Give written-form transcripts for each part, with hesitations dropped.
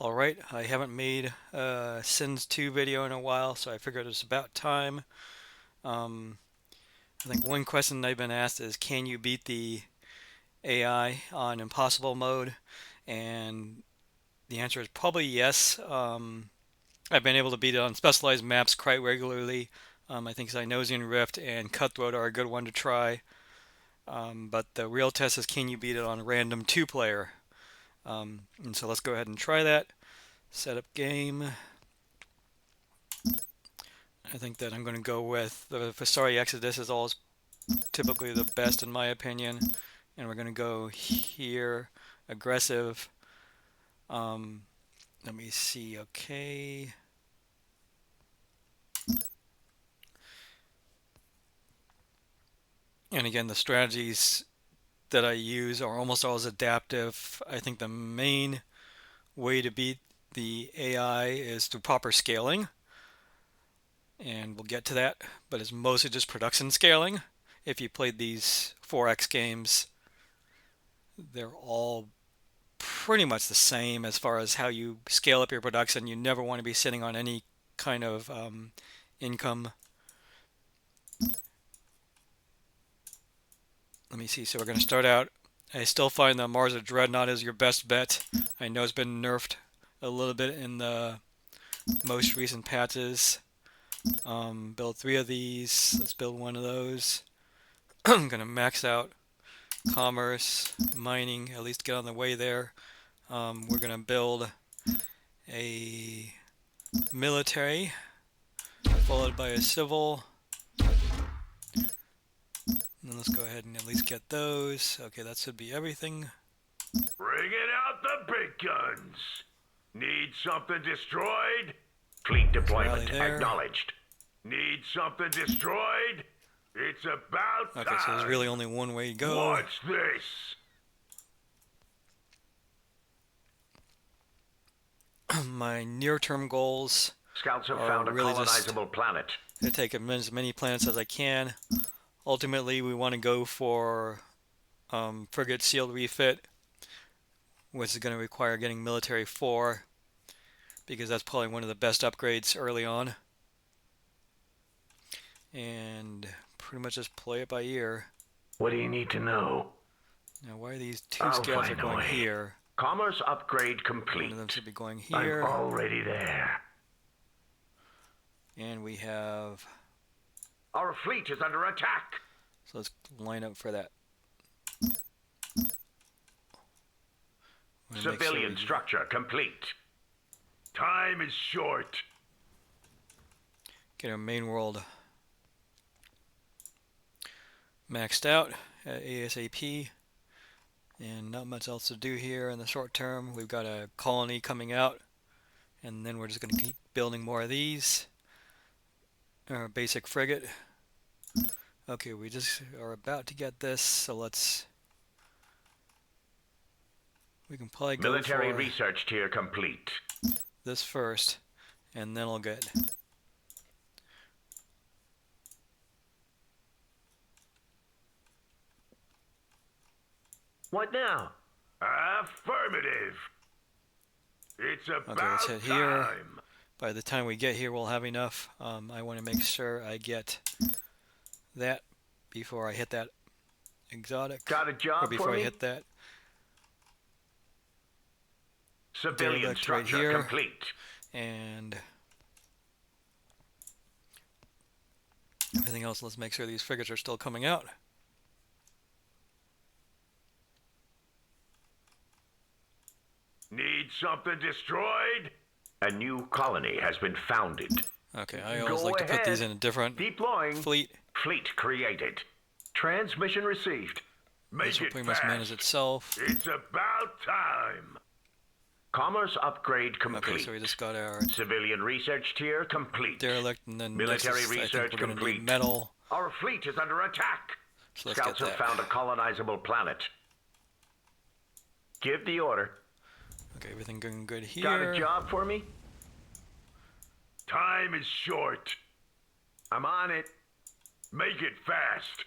Alright, I haven't made a Sins 2 video in a while, so I figured it's about time. Um, I think one question I've been asked is, can you beat the AI on impossible mode? And the answer is probably yes. I've been able to beat it on specialized maps quite regularly. I think Cynosian Rift and Cutthroat are a good one to try. But the real test is, can you beat it on random 2-player? And so let's go ahead and try that. Set up game. I think that I'm going to go with the Visari Exodus is always typically the best in my opinion. And we're going to go here, aggressive. Let me see, okay. And again, the strategies that I use are almost always adaptive. I think the main way to beat the AI is through proper scaling. And we'll get to that, but it's mostly just production scaling. If you played these 4X games, they're all pretty much the same as far as how you scale up your production. You never want to be sitting on any kind of income. Let me see. So we're going to start out. I still find the Mars of Dreadnought is your best bet. I know it's been nerfed a little bit in the most recent patches. Build 3 of these. Let's build one of those. I'm going to max out commerce, mining, at least get on the way there. We're going to build a military, followed by a civil. And let's go ahead and at least get those. Okay, that should be everything. Bringing out the big guns. Need something destroyed? Fleet deployment acknowledged. Need something destroyed? It's about time. Okay, so there's really only one way to go. Watch this. My near-term goals Scouts have found a really colonizable planet. To take as many planets as I can. Ultimately, we want to go for frigate sealed refit, which is going to require getting military 4, because that's probably one of the best upgrades early on. And pretty much just play it by ear. What do you need to know? Now, why are these 2 scouts are going here? Commerce upgrade complete. One of them should be going here. I'm already there. And we have... Our fleet is under attack. So let's line up for that. Civilian structure complete. Time is short. Get our main world maxed out at ASAP. And not much else to do here in the short term. We've got a colony coming out. And then we're just going to keep building more of these. Our basic frigate. Okay, we just are about to get this, so let's... We can probably go Military for research tier complete. This first, and then I'll get... What now? Affirmative. It's about okay, let's hit here. time. By the time we get here, we'll have enough. I want to make sure I get that before I hit that exotic. Got a job or before for I me? hit that. Civilian structure right here. complete. And everything else, let's make sure these frigates are still coming out. Need something destroyed? A new colony has been founded. Okay, I always like to put these in a different Deploying. fleet. Fleet created. Transmission received. Make This will it pretty fast. much manage itself. It's about time. Commerce upgrade complete. Okay, so we just got our Civilian research tier complete. derelict, and then Military next is, I research think we're going to need complete. metal. Our fleet is under attack. So let's Scouts get have that. found a colonizable planet. Give the order. Okay, everything going good here. Got a job for me? Time is short. I'm on it. Make it fast.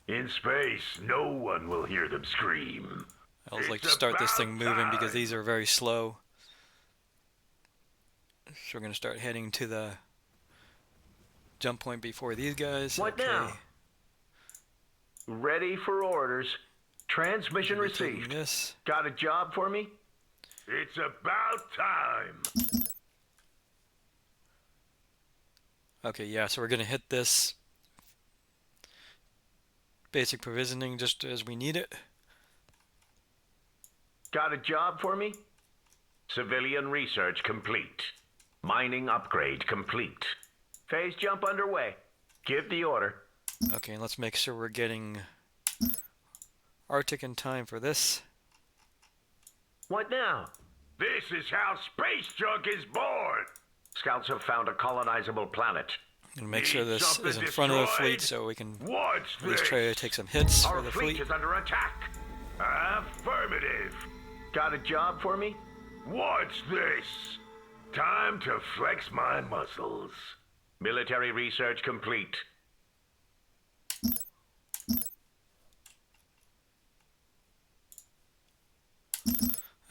In space, no one will hear them scream. I always like to start this thing moving because these are very slow. So we're going to start heading to the jump point before these guys. What Okay. now? Ready for orders. We'll Transmission be taking received. this. Got a job for me? It's about time. Okay, yeah, so we're going to hit this basic provisioning just as we need it. Got a job for me? Civilian research complete. Mining upgrade complete. Phase jump underway. Give the order. Okay, let's make sure we're getting Arctic in time for this. What now? This is how space junk is born. Scouts have found a colonizable planet. And make sure Need this something is in front of the fleet destroyed? so we can What's at least this? try to take some hits for Our the fleet fleet. is under attack. Affirmative. Got a job for me? What's this? Time to flex my muscles. Military research complete.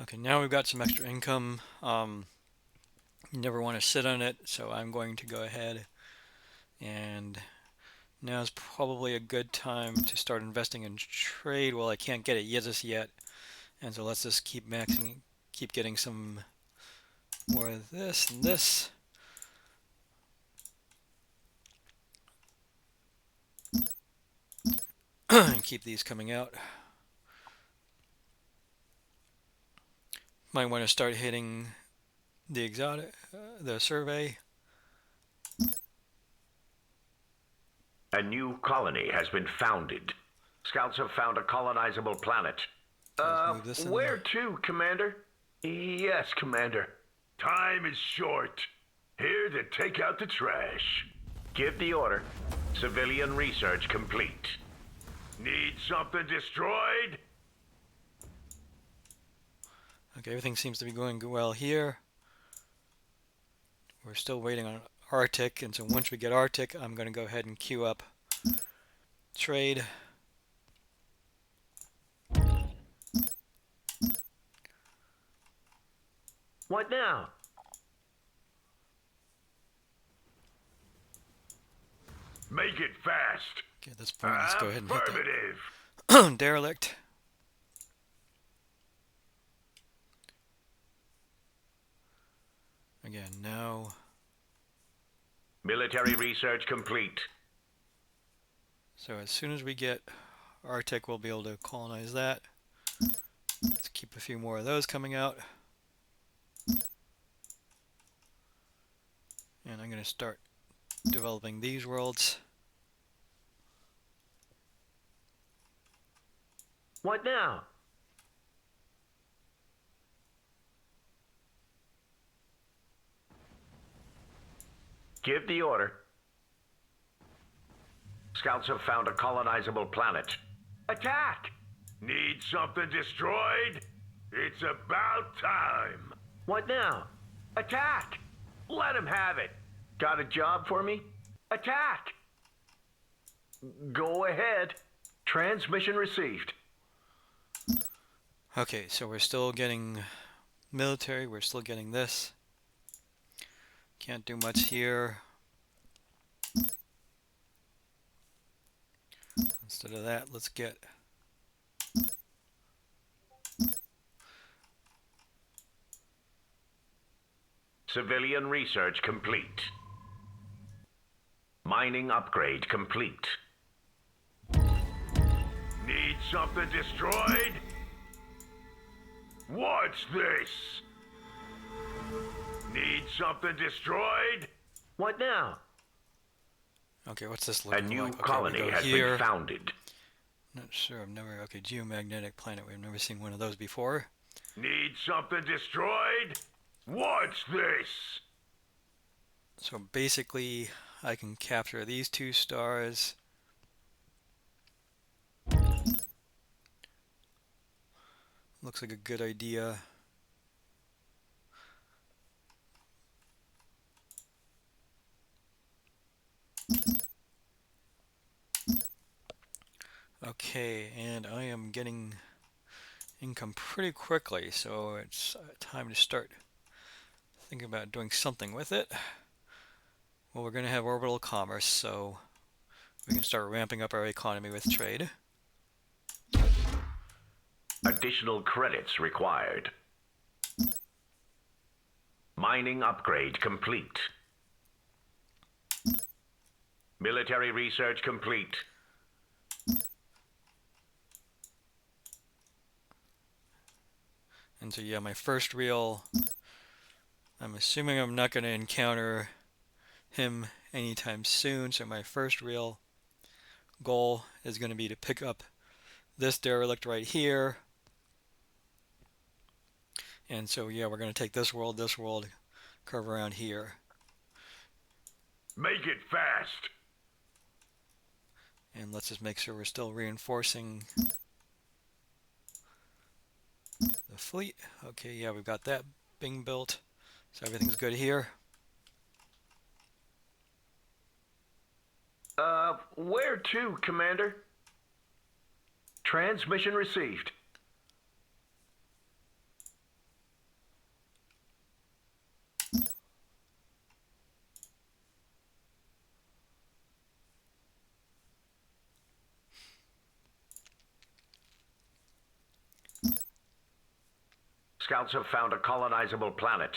Okay, now we've got some extra income. You never want to sit on it, so I'm going to go ahead and now is probably a good time to start investing in trade. Well, I can't get it just yet, and so let's just keep maxing, keep getting some more of this and this. And keep these coming out. Might want to start hitting the exotic, the survey. A new colony has been founded. Scouts have found a colonizable planet. Let's move this in. Where to, Commander? Yes, Commander. Time is short. Here to take out the trash. Give the order. Civilian research complete. Need something destroyed? Okay, everything seems to be going well here. We're still waiting on Arctic, and so once we get Arctic, I'm going to go ahead and queue up trade. What now? Make it fast. Okay, at this point, let's go ahead and hit Affirmative. that derelict. Again, now. Military research complete. So as soon as we get Arctic, we'll be able to colonize that. Let's keep a few more of those coming out. And I'm going to start developing these worlds. What now? Give the order. Scouts have found a colonizable planet. Attack! Need something destroyed? It's about time. What now? Attack! Let him have it. Got a job for me? Attack! Go ahead. Transmission received. Okay, so we're still getting military, we're still getting this. Can't do much here. Instead of that, let's get Civilian research complete. Mining upgrade complete. Need something destroyed? What's this? Need something destroyed? What now? okay, what's this A looking new like? Okay, colony we go has here. been founded. Not sure, I've never, okay, geomagnetic planet, we've never seen one of those before. Need something destroyed? What's this? So basically, I can capture these two stars. Looks like a good idea. Okay, and I am getting income pretty quickly, so it's time to start thinking about doing something with it. Well, we're going to have orbital commerce, so we can start ramping up our economy with trade. Additional credits required. Mining upgrade complete. Military research complete. And so yeah, my first real, I'm assuming I'm not going to encounter him anytime soon, so my first real goal is going to be to pick up this derelict right here. And so yeah, we're going to take this world, curve around here. Make it fast. And let's just make sure we're still reinforcing the fleet. Okay, yeah, we've got that being built. So everything's good here. Where to, Commander? Transmission received. Scouts have found a colonizable planet.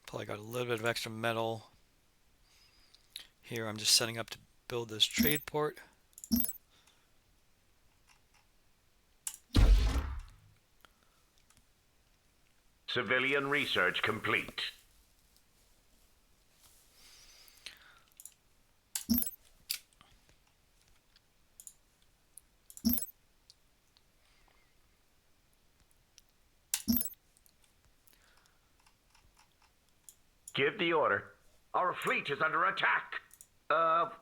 Probably got a little bit of extra metal. Here I'm just setting up to build this trade port. Civilian research complete. Give the order. Our fleet is under attack.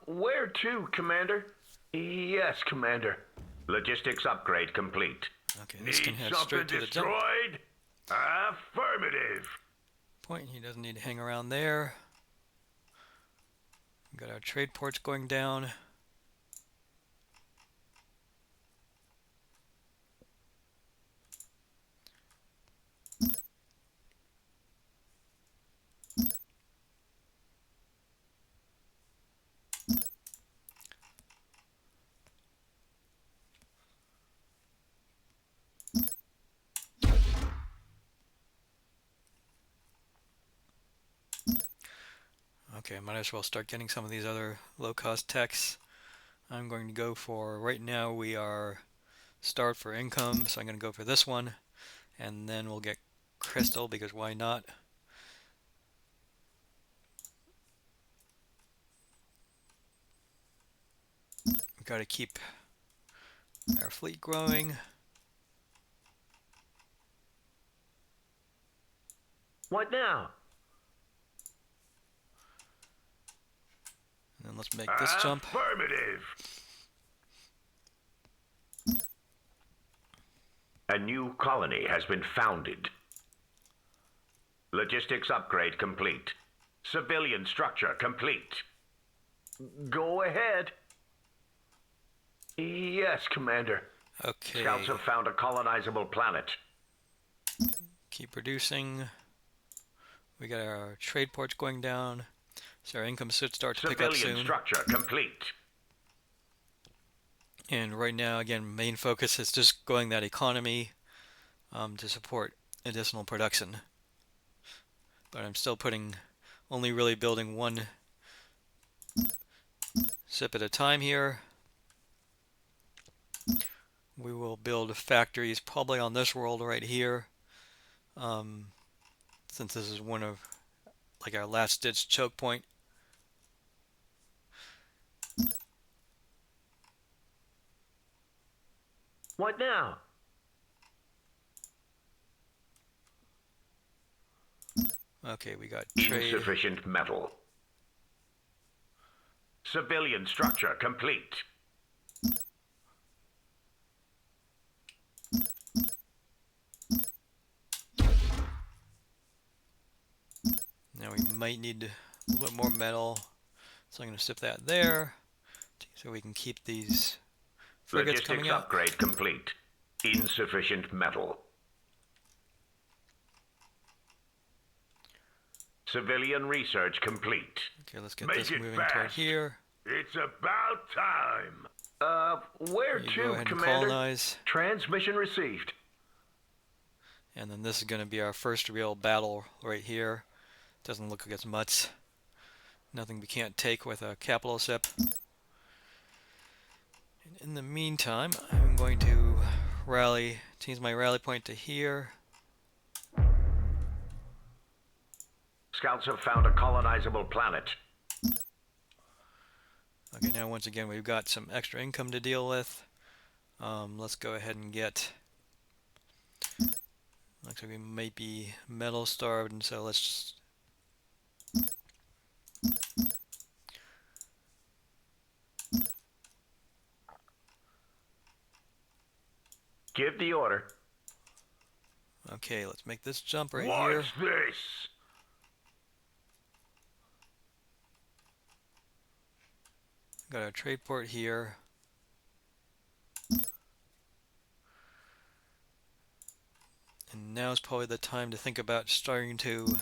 Where to, Commander? Yes, Commander. Logistics upgrade complete. Okay, this can Need head something straight to the jump destroyed? Affirmative. point. He doesn't need to hang around there. We've got our trade ports going down. Okay, might as well start getting some of these other low-cost techs. I'm going to go for, right now we are starved for income, so I'm going to go for this one. And then we'll get crystal, because why not? We've got to keep our fleet growing. What now? And then let's make this jump. Affirmative. A new colony has been founded. Logistics upgrade complete. Civilian structure complete. Go ahead. Yes, Commander. Okay, Scouts have found a colonizable planet. keep reducing. We got our trade ports going down, so our income should start to pick up Civilian soon. structure complete. And right now, again, main focus is just growing that economy to support additional production. But I'm still only really building one ship at a time here. We will build factories probably on this world right here, since this is one of like our last ditch choke point. What now? Okay, we got trade. Insufficient metal. Civilian structure complete. Now we might need a little bit more metal, so I'm going to ship that there so we can keep these frigates coming Logistics out. upgrade complete. Insufficient metal. Civilian research complete. Okay, let's get Make this it moving toward fast. here. It's about time. Where You go to, ahead and Commander? colonize. Transmission received. And then this is going to be our first real battle right here. Doesn't look like it's much. Nothing we can't take with a capital ship. And in the meantime, I'm going to change my rally point to here. Scouts have found a colonizable planet. Okay, now once again we've got some extra income to deal with. Let's go ahead and get. Looks like we might be metal starved, and so let's just. Give the order. Okay, let's make this jump right here. What's this? Got our trade port here. And now is probably the time to think about starting to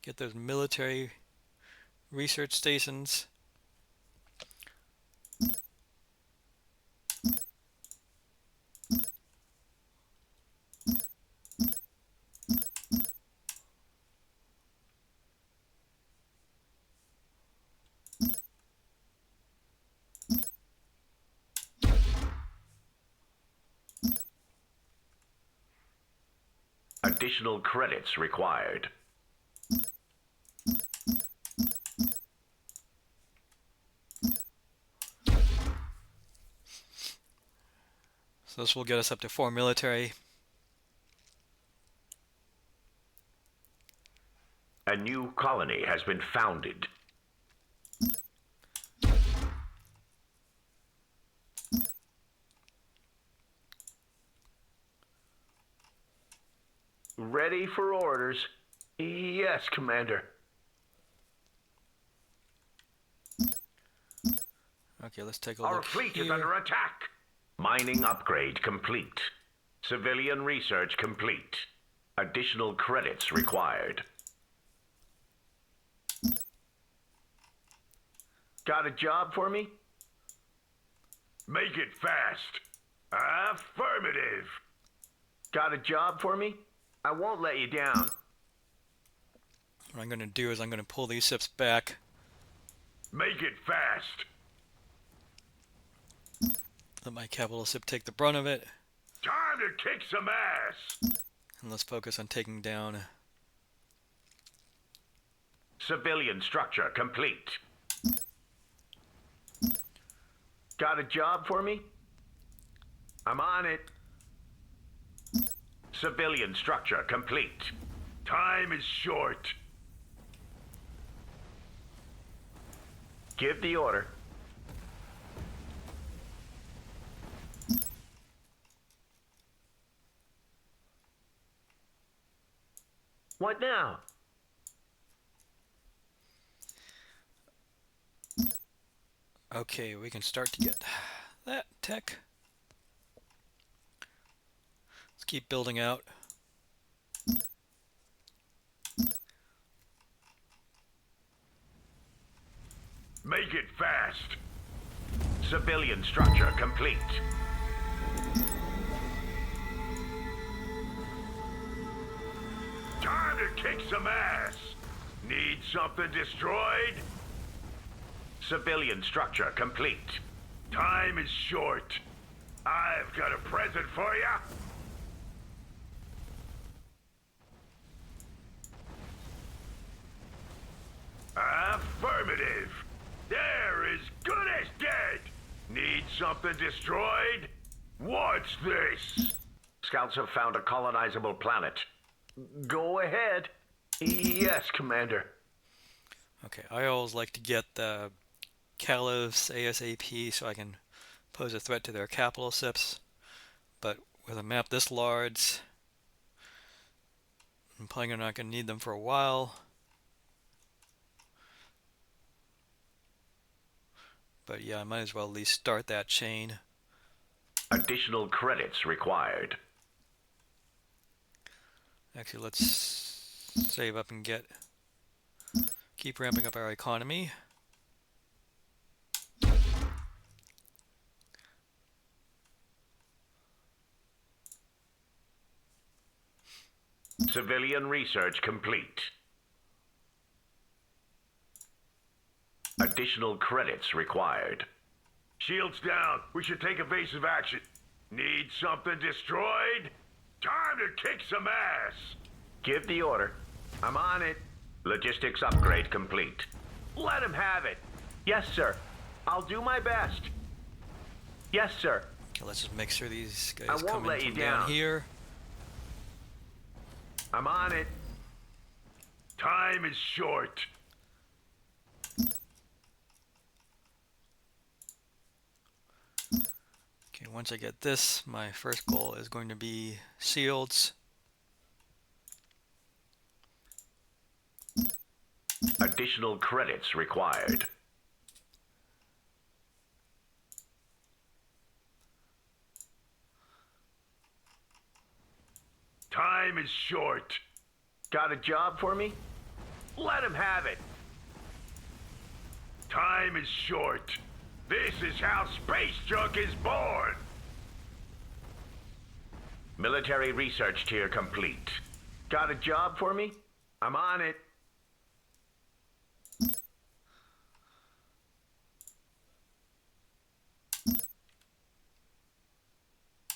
get those military research stations. Additional credits required. So this will get us up to 4 military. A new colony has been founded. Ready for orders. Yes, Commander. Okay, let's take a Our look fleet is here. under attack. Mining upgrade complete. Civilian research complete. Additional credits required. Got a job for me? Make it fast. Affirmative. Got a job for me? I won't let you down. What I'm going to do is I'm going to pull these ships back. Make it fast. Let my capital ship take the brunt of it. Time to kick some ass. And let's focus on taking down. Civilian structure complete. Got a job for me? I'm on it. Civilian structure complete. Time is short. Give the order. What now? Okay, we can start to get that tech. Let's keep building out. Make it fast. Civilian structure complete. Time to kick some ass. Need something destroyed? Civilian structure complete. Time is short. I've got a present for you. Affirmative. They're as good as dead. Need something destroyed? What's this? Scouts have found a colonizable planet. Go ahead. Yes, Commander. Okay, I always like to get the caliphs ASAP so I can pose a threat to their capital ships. But with a map this large, I'm probably not going to need them for a while. But yeah, I might as well at least start that chain. Additional credits required. Actually, let's save up and keep ramping up our economy. Civilian research complete. Additional credits required. Shields down. We should take evasive action. Need something destroyed? Time to kick some ass. Give the order. I'm on it. Logistics upgrade complete. Let him have it. Yes, sir. I'll do my best. Yes, sir. Okay, let's just make sure these I guys won't come in let you from down down. here. I'm on it. Time is short. Okay, once I get this, my first goal is going to be shields. Additional credits required. Time is short. Got a job for me? Let him have it. Time is short. This is how space junk is born. Military research tier complete. Got a job for me? I'm on it.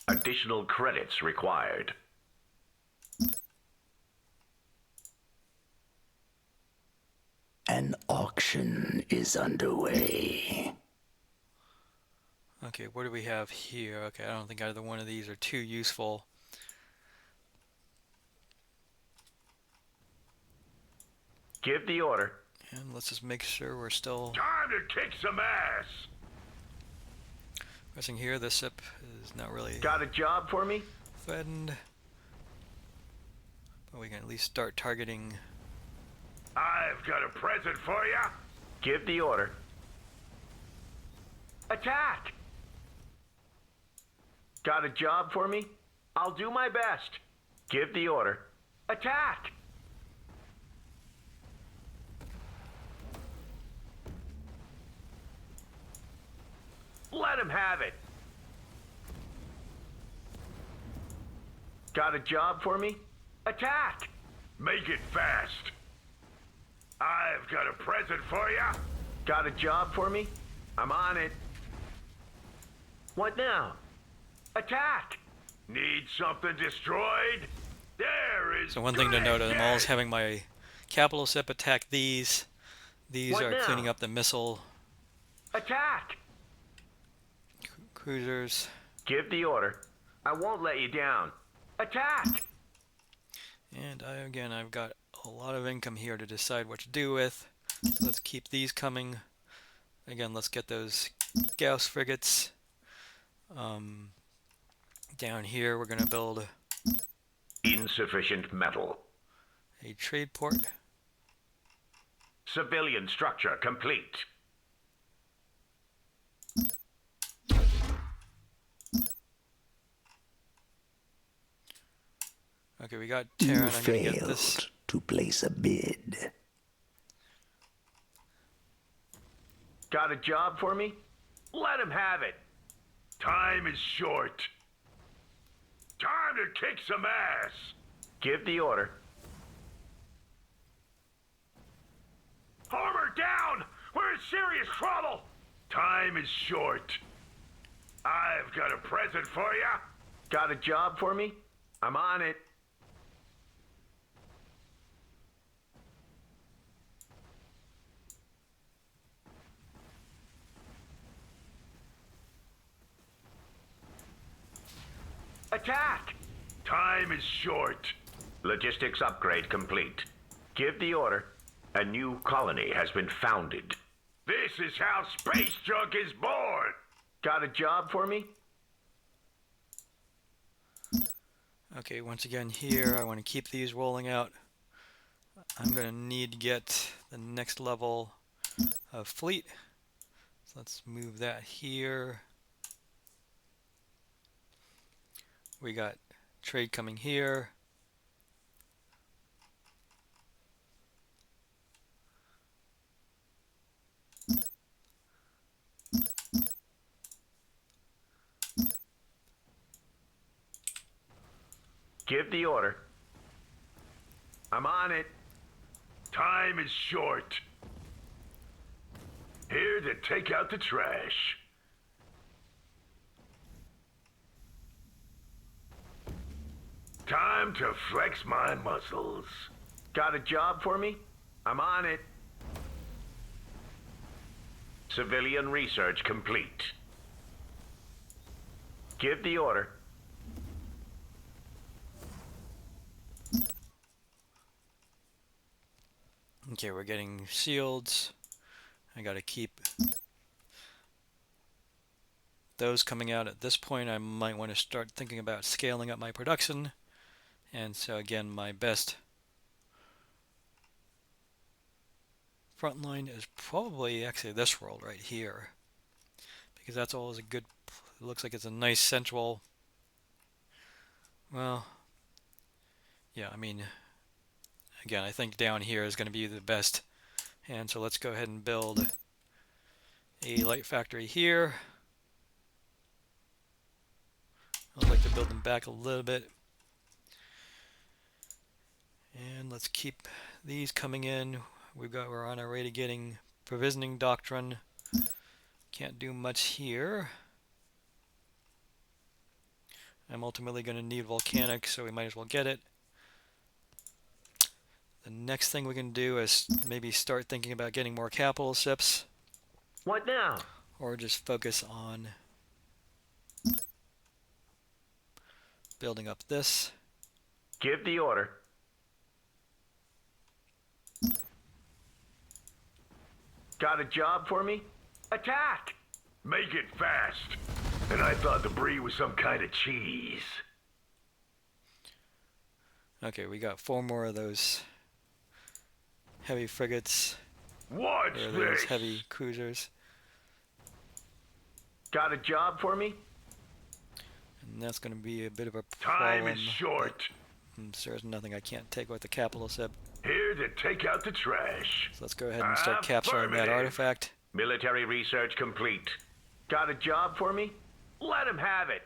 Additional credits required. An auction is underway. Okay, what do we have here? Okay, I don't think either one of these are too useful. Give the order. And let's just make sure we're still Time to kick some ass. pressing here. This ship is not really Got a job for me? threatened, but we can at least start targeting. I've got a present for you. Give the order. Attack! Got a job for me? I'll do my best. Give the order. Attack! Let him have it. Got a job for me? Attack! Make it fast. I've got a present for you. Got a job for me? I'm on it. What now? Attack! Need something destroyed? There is. So one thing to note, I'm always having my capital ship attack these. These What are now? cleaning up the missile Attack! cruisers. Give the order. I won't let you down. Attack! And I've got a lot of income here to decide what to do with. So let's keep these coming. Again, let's get those Gauss frigates. Down here, we're going to build Insufficient metal. a trade port. Civilian structure complete. Okay, we got You Terran. I'm going to get this. failed to place a bid. Got a job for me? Let him have it. Time is short. Time to kick some ass. Give the order. Armor down! We're in serious trouble! Time is short. I've got a present for you. Got a job for me? I'm on it. Attack! Time is short. Logistics upgrade complete. Give the order. A new colony has been founded. This is how space junk is born! Got a job for me? Okay, once again here, I want to keep these rolling out. I'm going to need to get the next level of fleet. So let's move that here. We got trade coming here. Give the order. I'm on it. Time is short. Here to take out the trash. Time to flex my muscles. Got a job for me? I'm on it. Civilian research complete. Give the order. Okay, we're getting shields. I gotta keep those coming out. At this point, I might want to start thinking about scaling up my production. And so again, my best front line is probably actually this world right here, because that's always a good, it looks like it's a nice central, well, yeah, I mean, again, I think down here is going to be the best. And so let's go ahead and build a light factory here. I'd like to build them back a little bit. And let's keep these coming in. We're on our way to getting provisioning doctrine. Can't do much here. I'm ultimately going to need volcanic, so we might as well get it. The next thing we can do is maybe start thinking about getting more capital ships. What now? Or just focus on building up this. Give the order. Got a job for me? Attack! Make it fast. And I thought the brie was some kind of cheese. Okay, we got 4 more of those heavy frigates. What's Or those this? heavy cruisers. Got a job for me? And that's going to be a bit of a problem. Time is short. There's nothing I can't take with the capital ship. Here to take out the trash. So let's go ahead and start capturing that Affirmative. artifact. Military research complete. Got a job for me? Let him have it.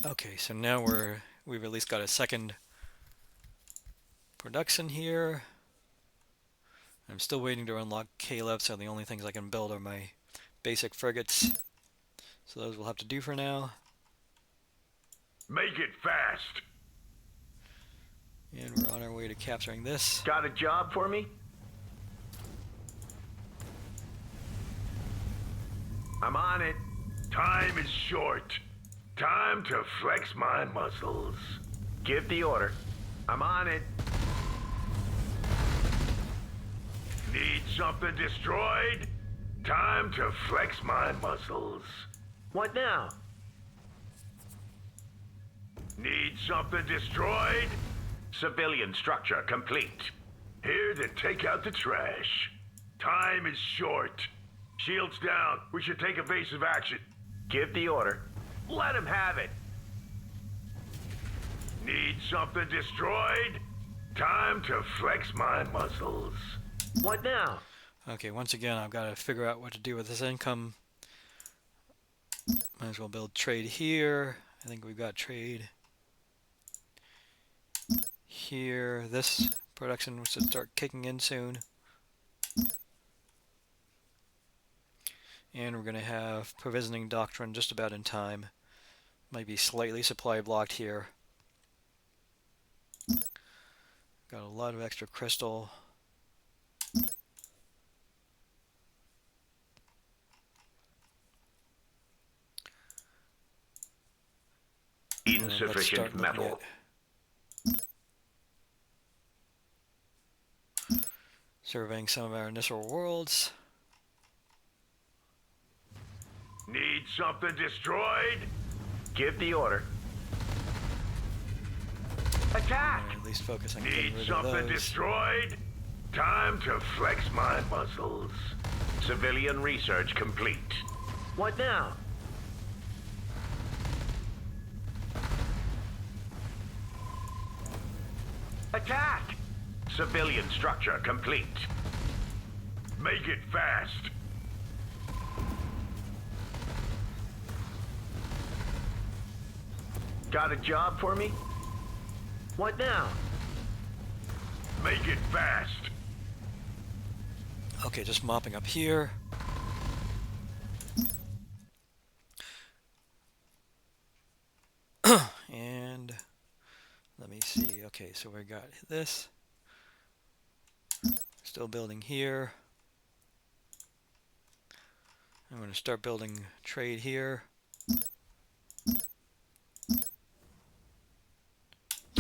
Okay, so now we've at least got a second production here. I'm still waiting to unlock Caleb, so the only things I can build are my basic frigates. So those we'll have to do for now. Make it fast. And we're on our way to capturing this. Got a job for me? I'm on it. Time is short. Time to flex my muscles. Give the order. I'm on it. Need something destroyed? Time to flex my muscles. What now? Need something destroyed? Civilian structure complete. Here to take out the trash. Time is short. Shields down. We should take evasive action. Give the order. Let him have it. Need something destroyed? Time to flex my muscles. What now? Okay, once again, I've got to figure out what to do with this income. Might as well build trade here. I think we've got trade here. This production should start kicking in soon. And we're going to have provisioning doctrine just about in time. Might be slightly supply blocked here. Got a lot of extra crystal. Insufficient metal. Surveying some of our initial worlds. Need something destroyed? Give the order. Attack! Or at least focus on getting Need rid of something those. destroyed? Time to flex my muscles. Civilian research complete. What now? Attack! Civilian structure complete. Make it fast. Got a job for me? What now? Make it fast. Okay, just mopping up here. And let me see. Okay, so we got this. Still building here. I'm going to start building trade here.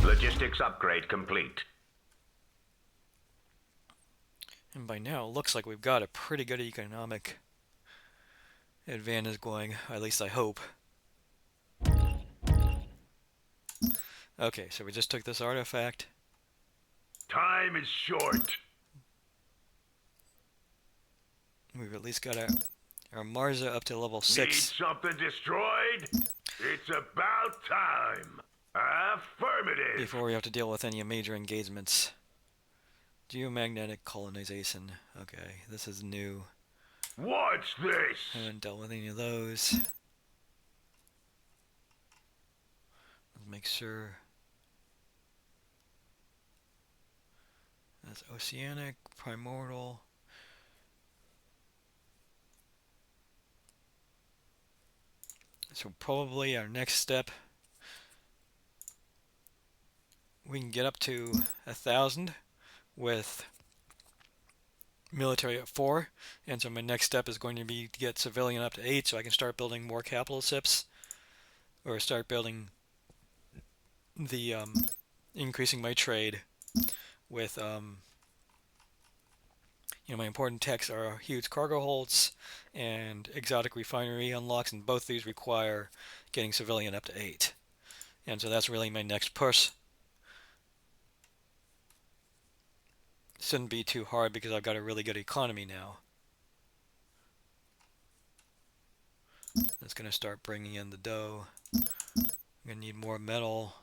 Logistics upgrade complete. And by now, it looks like we've got a pretty good economic advantage going, at least I hope. Okay, so we just took this artifact. Time is short. We've at least got our Marza up to level Need 6. something destroyed? It's about time. Affirmative. Before we have to deal with any major engagements. Geomagnetic colonization. Okay, this is new. What's this? Haven't dealt with any of those. Let's make sure. That's oceanic, primordial. So probably our next step, we can get up to 1,000 with military at 4, and so my next step is going to be to get civilian up to 8 so I can start building more capital ships, or start building the increasing my trade with my important techs are huge cargo holds and exotic refinery unlocks, and both these require getting civilian up to 8, and so that's really my next push. Shouldn't be too hard because I've got a really good economy now. That's going to start bringing in the dough. I'm going to need more metal.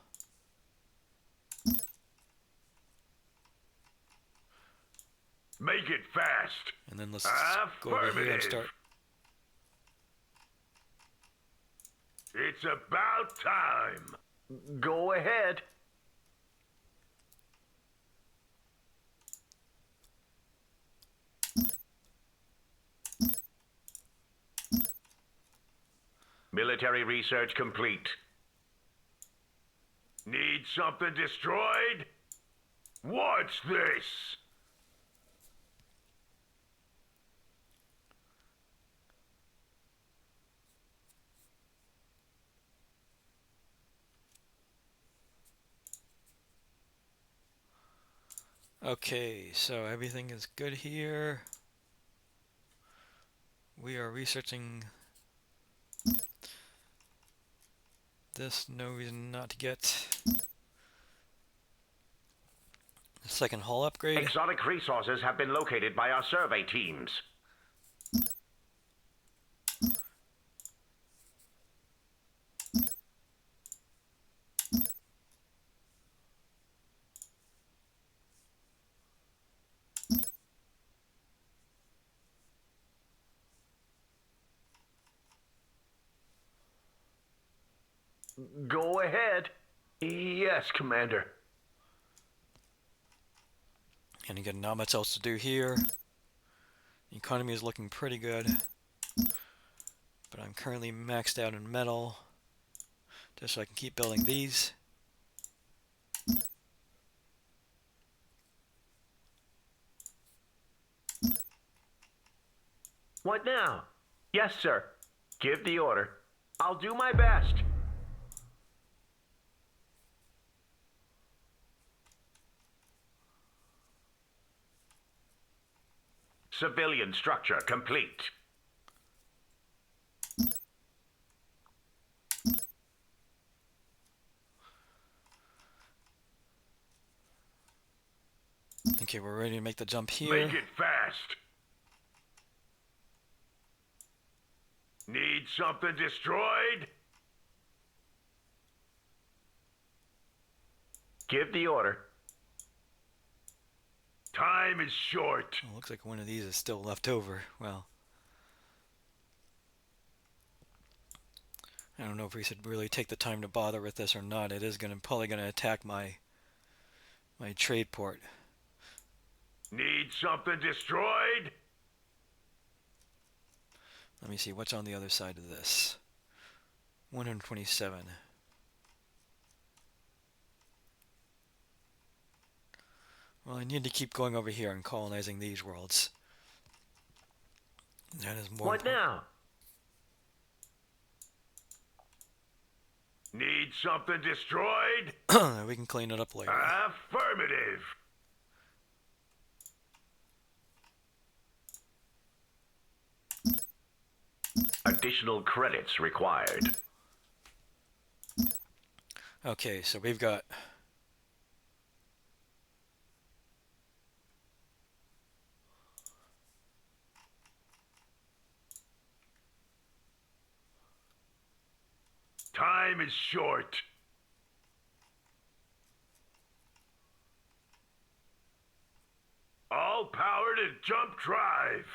Make it fast. And then let's go over here and start. It's about time. Go ahead. Military research complete. Need something destroyed? What's this? Okay, so everything is good here. We are researching this. No reason not to get the second hull upgrade. Exotic resources have been located by our survey teams. Go ahead. Yes, Commander. And again, not much else to do here. The economy is looking pretty good, but I'm currently maxed out in metal, just so I can keep building these. What now? Yes, sir. Give the order. I'll do my best. Civilian structure complete. Okay, we're ready to make the jump here. Make it fast. Need something destroyed? Give the order. Time is short. Well, looks like one of these is still left over. Well, I don't know if we should really take the time to bother with this or not. It is probably gonna attack my trade port. Need something destroyed? Let me see what's on the other side of this. 127. Well, I need to keep going over here and colonizing these worlds. That is more What now? Need something destroyed? we can clean it up later. Affirmative. Additional credits required. Okay, so we've got Time is short. All power to jump drive.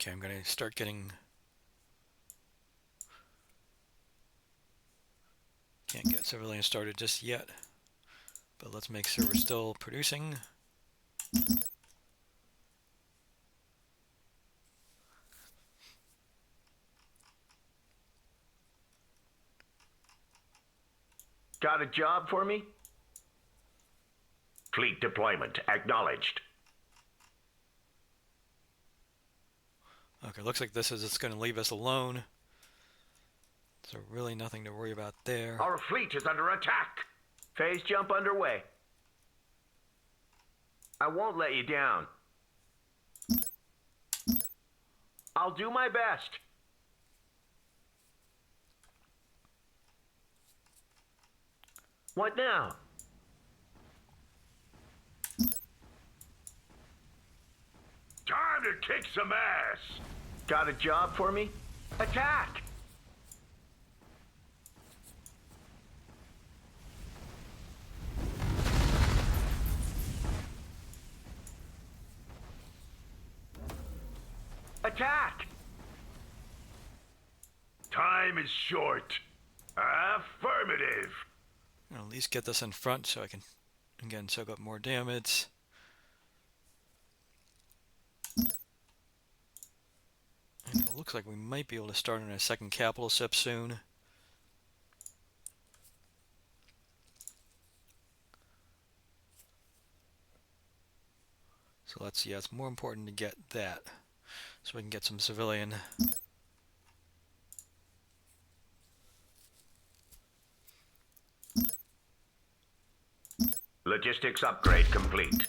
okay. I'm gonna start getting. Can't get civilians started just yet, but let's make sure we're still producing. Got a job for me? Fleet deployment acknowledged. Okay, looks like this is just going to leave us alone. So really nothing to worry about there. Our fleet is under attack. Phase jump underway. I won't let you down. I'll do my best. What now? Time to kick some ass. Got a job for me? Attack! Attack! Time is short. Affirmative. I'll at least get this in front so I can, again, soak up more damage. And it looks like we might be able to start on a second capital ship soon. So let's see, yeah, it's more important to get that so we can get some civilian. Logistics upgrade complete.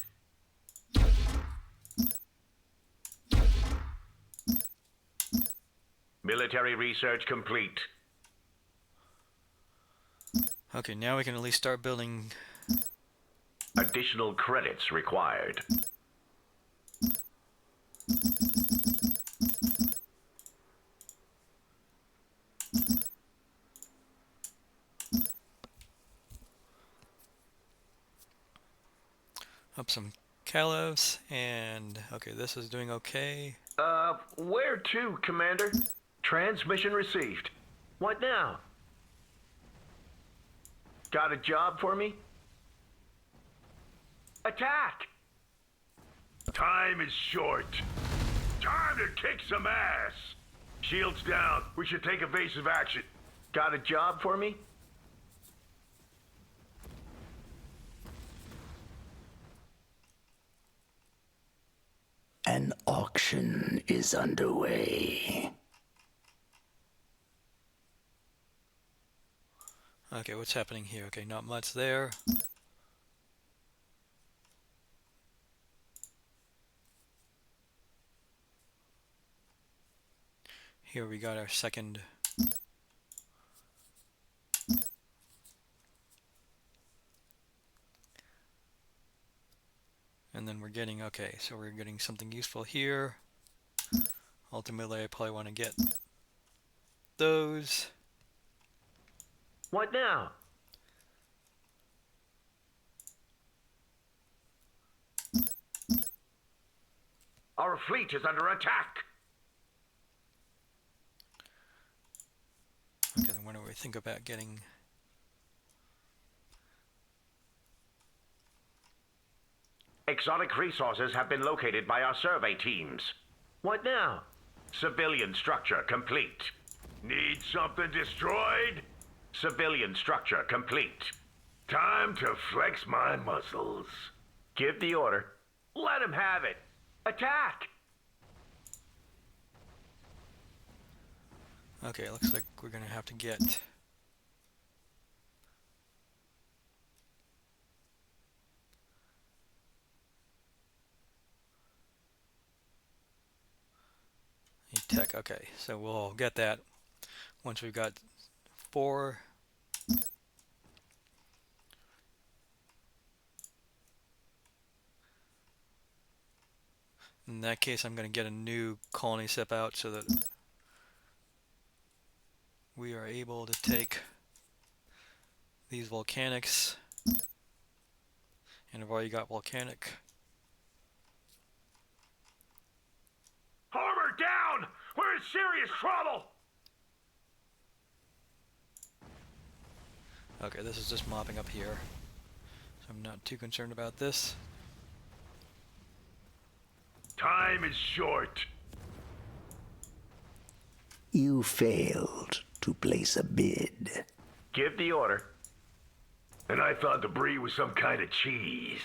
Military research complete. Okay, now we can at least start building. Additional credits required. Up some caliph, and okay, this is doing okay. Where to, Commander? Transmission received. What now? Got a job for me? Attack! Time is short. Time to kick some ass. Shields down. We should take evasive action. Got a job for me? An auction is underway. Okay, what's happening here? Okay, not much there. Here we got our second. And then we're getting, okay, so we're getting something useful here. ultimately I probably want to get those. What now? Our fleet is under attack. Okay, then what do we think about getting... Exotic resources have been located by our survey teams. What now? Civilian structure complete. Need something destroyed? Civilian structure complete. Time to flex my muscles. Give the order. Let him have it. Attack! Okay, looks like we're going to have to get... tech. Okay, so we'll get that once we've got 4. In that case, I'm going to get a new colony step out so that we are able to take these volcanics, and I've already got volcanic. Armor down! We're in serious trouble! Okay, this is just mopping up here, so I'm not too concerned about this. Time is short. You failed to place a bid. Give the order. And I thought the brie was some kind of cheese.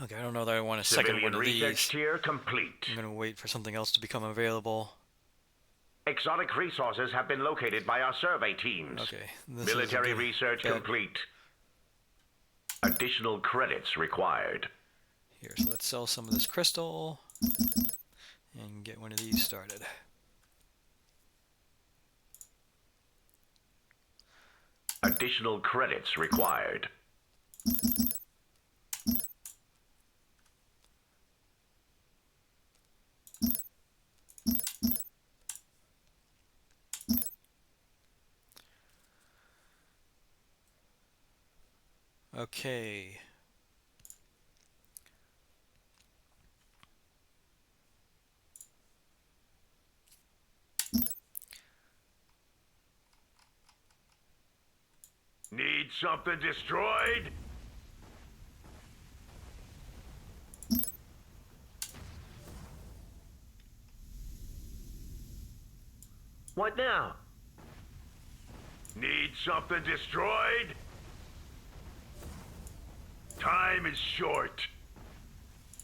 Okay, I don't know that I want a second Civilian one of research these. tier complete. I'm going to wait for something else to become available. Exotic resources have been located by our survey teams. Okay, this Military is research bad. complete. Additional credits required. Here, so let's sell some of this crystal and get one of these started. Additional credits required. Okay. Need something destroyed? What now? Need something destroyed? Time is short.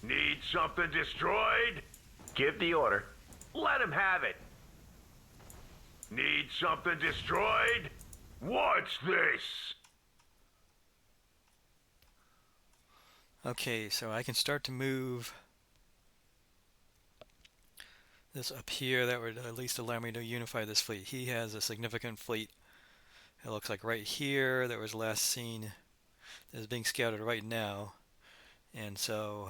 Need something destroyed? Give the order. Let him have it. Need something destroyed? What's this? Okay, so I can start to move this up here. That would at least allow me to unify this fleet. He has a significant fleet. It looks like right here that was last seen is being scouted right now. And so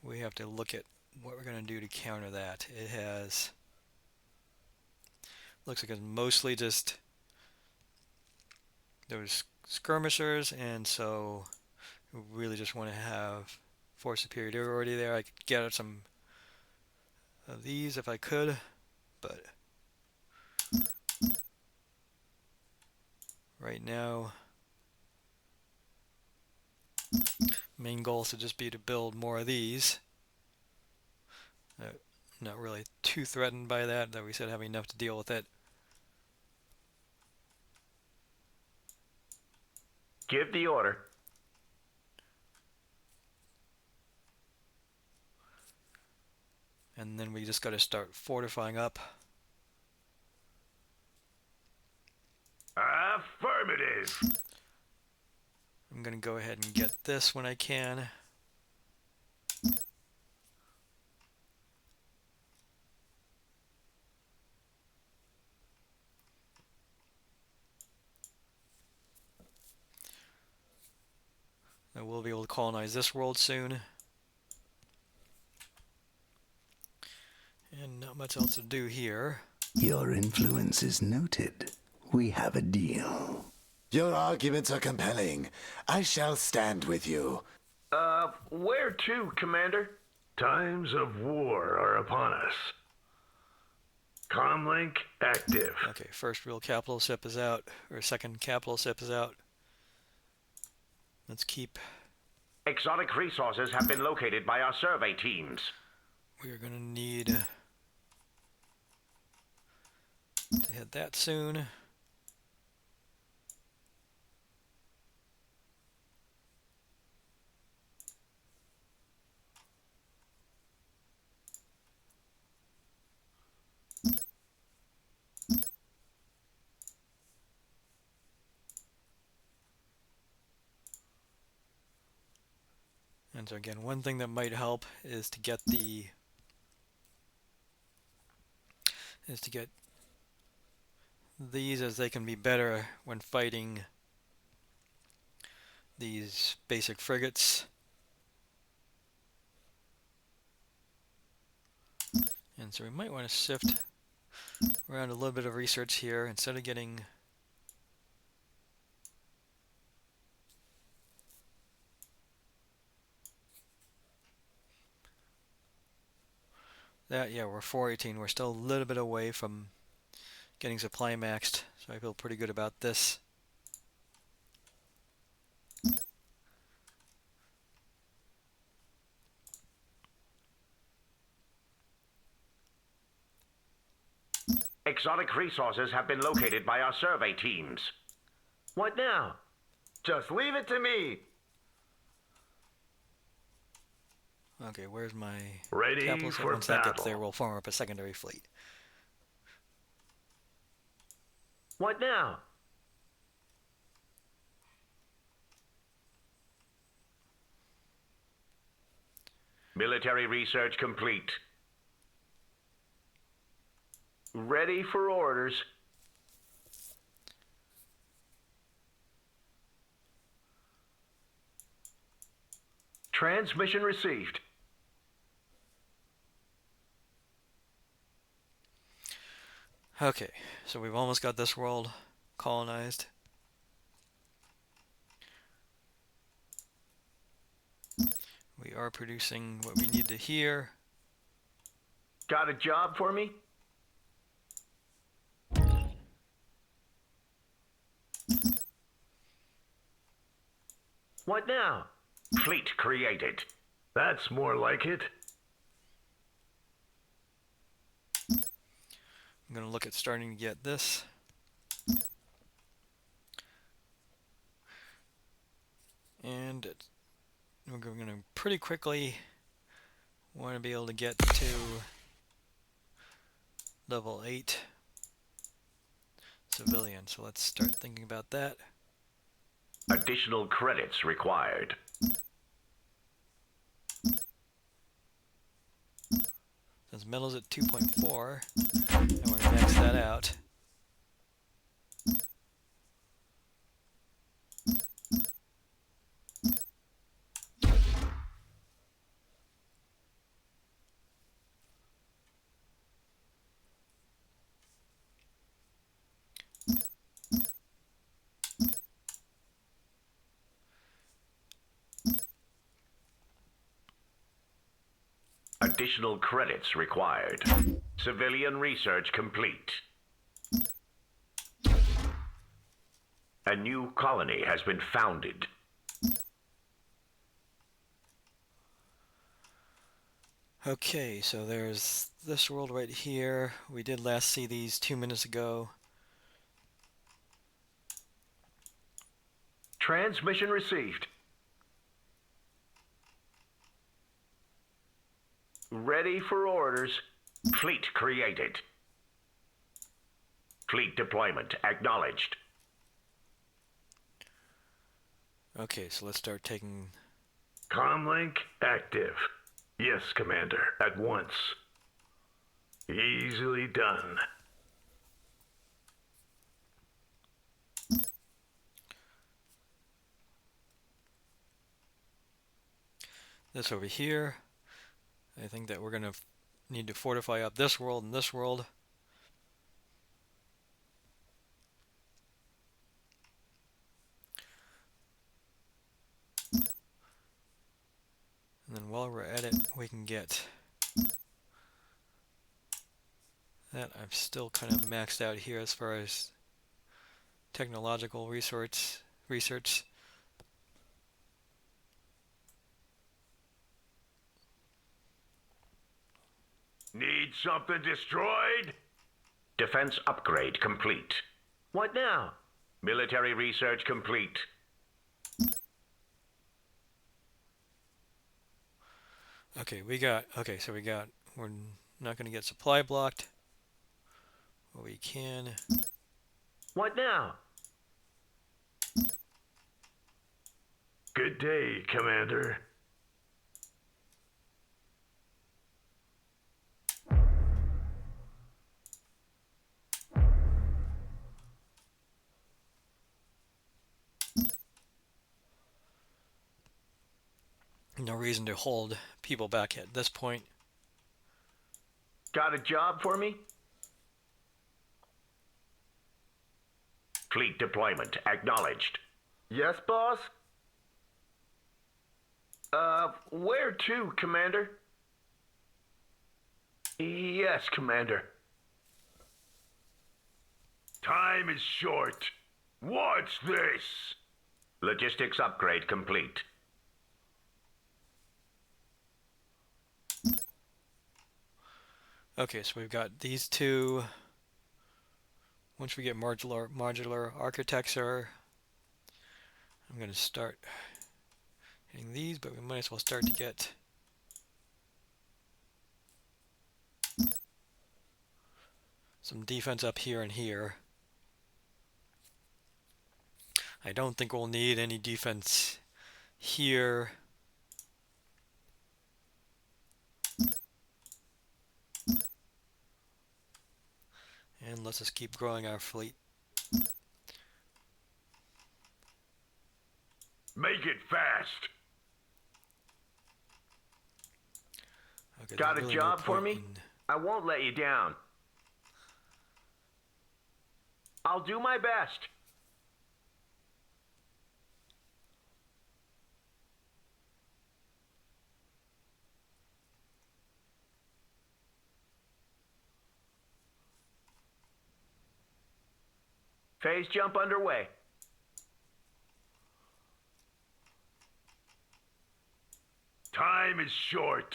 we have to look at what we're going to do to counter that. It has, looks like it's mostly just those skirmishers, and so we really just want to have force superiority there. I could get some of these if I could, but right now main goal is to just be to build more of these. Not really too threatened by that, though we said having enough to deal with it. Give the order. And then we just got to start fortifying up. Affirmative. I'm going to go ahead and get this when I can. I will be able to colonize this world soon. And not much else to do here. Your influence is noted. We have a deal. Your arguments are compelling. I shall stand with you. Where to, Commander? Times of war are upon us. Comlink active. Okay, first real capital ship is out, or second capital ship is out. Let's keep. Exotic resources have been located by our survey teams. We are going to need to hit that soon. And so again, one thing that might help is to get these, as they can be better when fighting these basic frigates. And so we might want to shift around a little bit of research here instead of getting that. Yeah, we're 418. We're still a little bit away from getting supply maxed, so I feel pretty good about this. Exotic resources have been located by our survey teams. What now? Just leave it to me. Okay, where's my Ready capital? So for once that gets battle. there, we'll form up a secondary fleet. What now? Military research complete. Ready for orders. Transmission received. Okay, so we've almost got this world colonized. We are producing what we need to here. Got a job for me? What now? Fleet created. That's more like it. I'm going to look at starting to get this. And we're going to pretty quickly want to be able to get to level 8 civilian. So let's start thinking about that. Additional credits required. Since metal's at 2.4, I want to max that out. Additional credits required. Civilian research complete. A new colony has been founded. Okay, so there's this world right here. We did last see these 2 minutes ago. Transmission received. Ready for orders. Fleet created. Fleet deployment acknowledged. Okay, so let's start taking... Comlink active. Yes, Commander, at once. Easily done. this over here. I think that we're going to need to fortify up this world and this world. And then while we're at it, we can get that. I'm still kind of maxed out here as far as technological research. Need something destroyed? Defense upgrade complete. What now? Military research complete. Okay, so we're not going to get supply blocked. But we can. What now? Good day, Commander. No reason to hold people back at this point. Got a job for me? Fleet deployment acknowledged. Yes, boss? Where to, Commander? Yes, Commander. Time is short. What's this? Logistics upgrade complete. Okay, so we've got these two. Once we get modular architecture, I'm going to start hitting these, but we might as well start to get some defense up here and here. I don't think we'll need any defense here. And let's just keep growing our fleet. Make it fast. Okay, Got a really job no for point me? I won't let you down. I'll do my best. Phase jump underway. Time is short.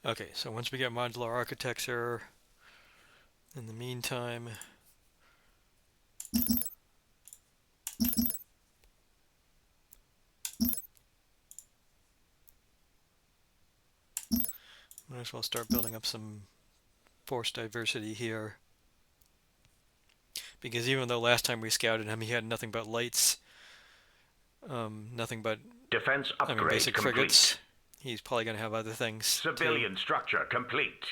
Okay, so once we get modular architecture, in the meantime, might as well start building up some force diversity here. Because even though last time we scouted him, he had nothing but lights, nothing but, Defense upgrade basic complete. frigates. He's probably going to have other things Civilian too. structure complete.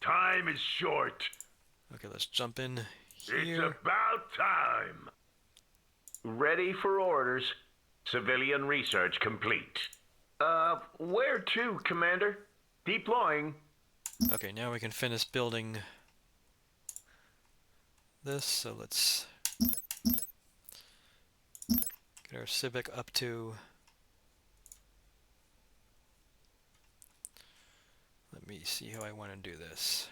Time is short. Okay, let's jump in It's here. about time. Ready for orders. Civilian research complete. Where to, Commander? Deploying. Okay, now we can finish building this. So let's get our civic up to... Let me see how I want to do this.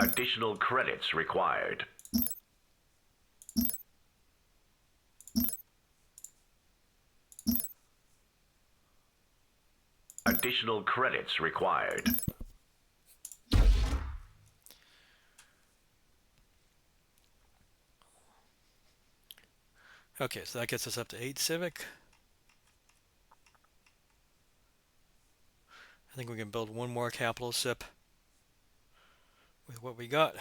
Additional credits required. Additional credits required. Okay, so that gets us up to 8 civic. I think we can build one more capital SIP with what we got.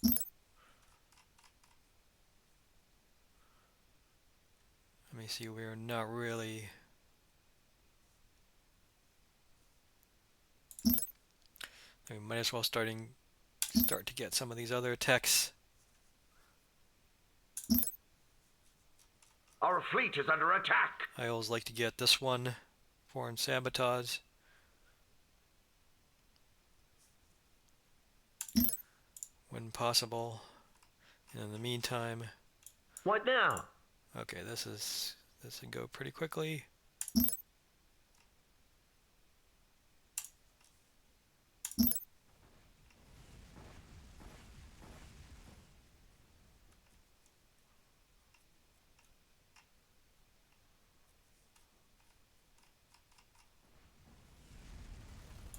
Let me see, we're not really... We might as well start to get some of these other techs. Our fleet is under attack. I always like to get this one, foreign sabotage. When possible. And in the meantime, What now? okay, this would go pretty quickly.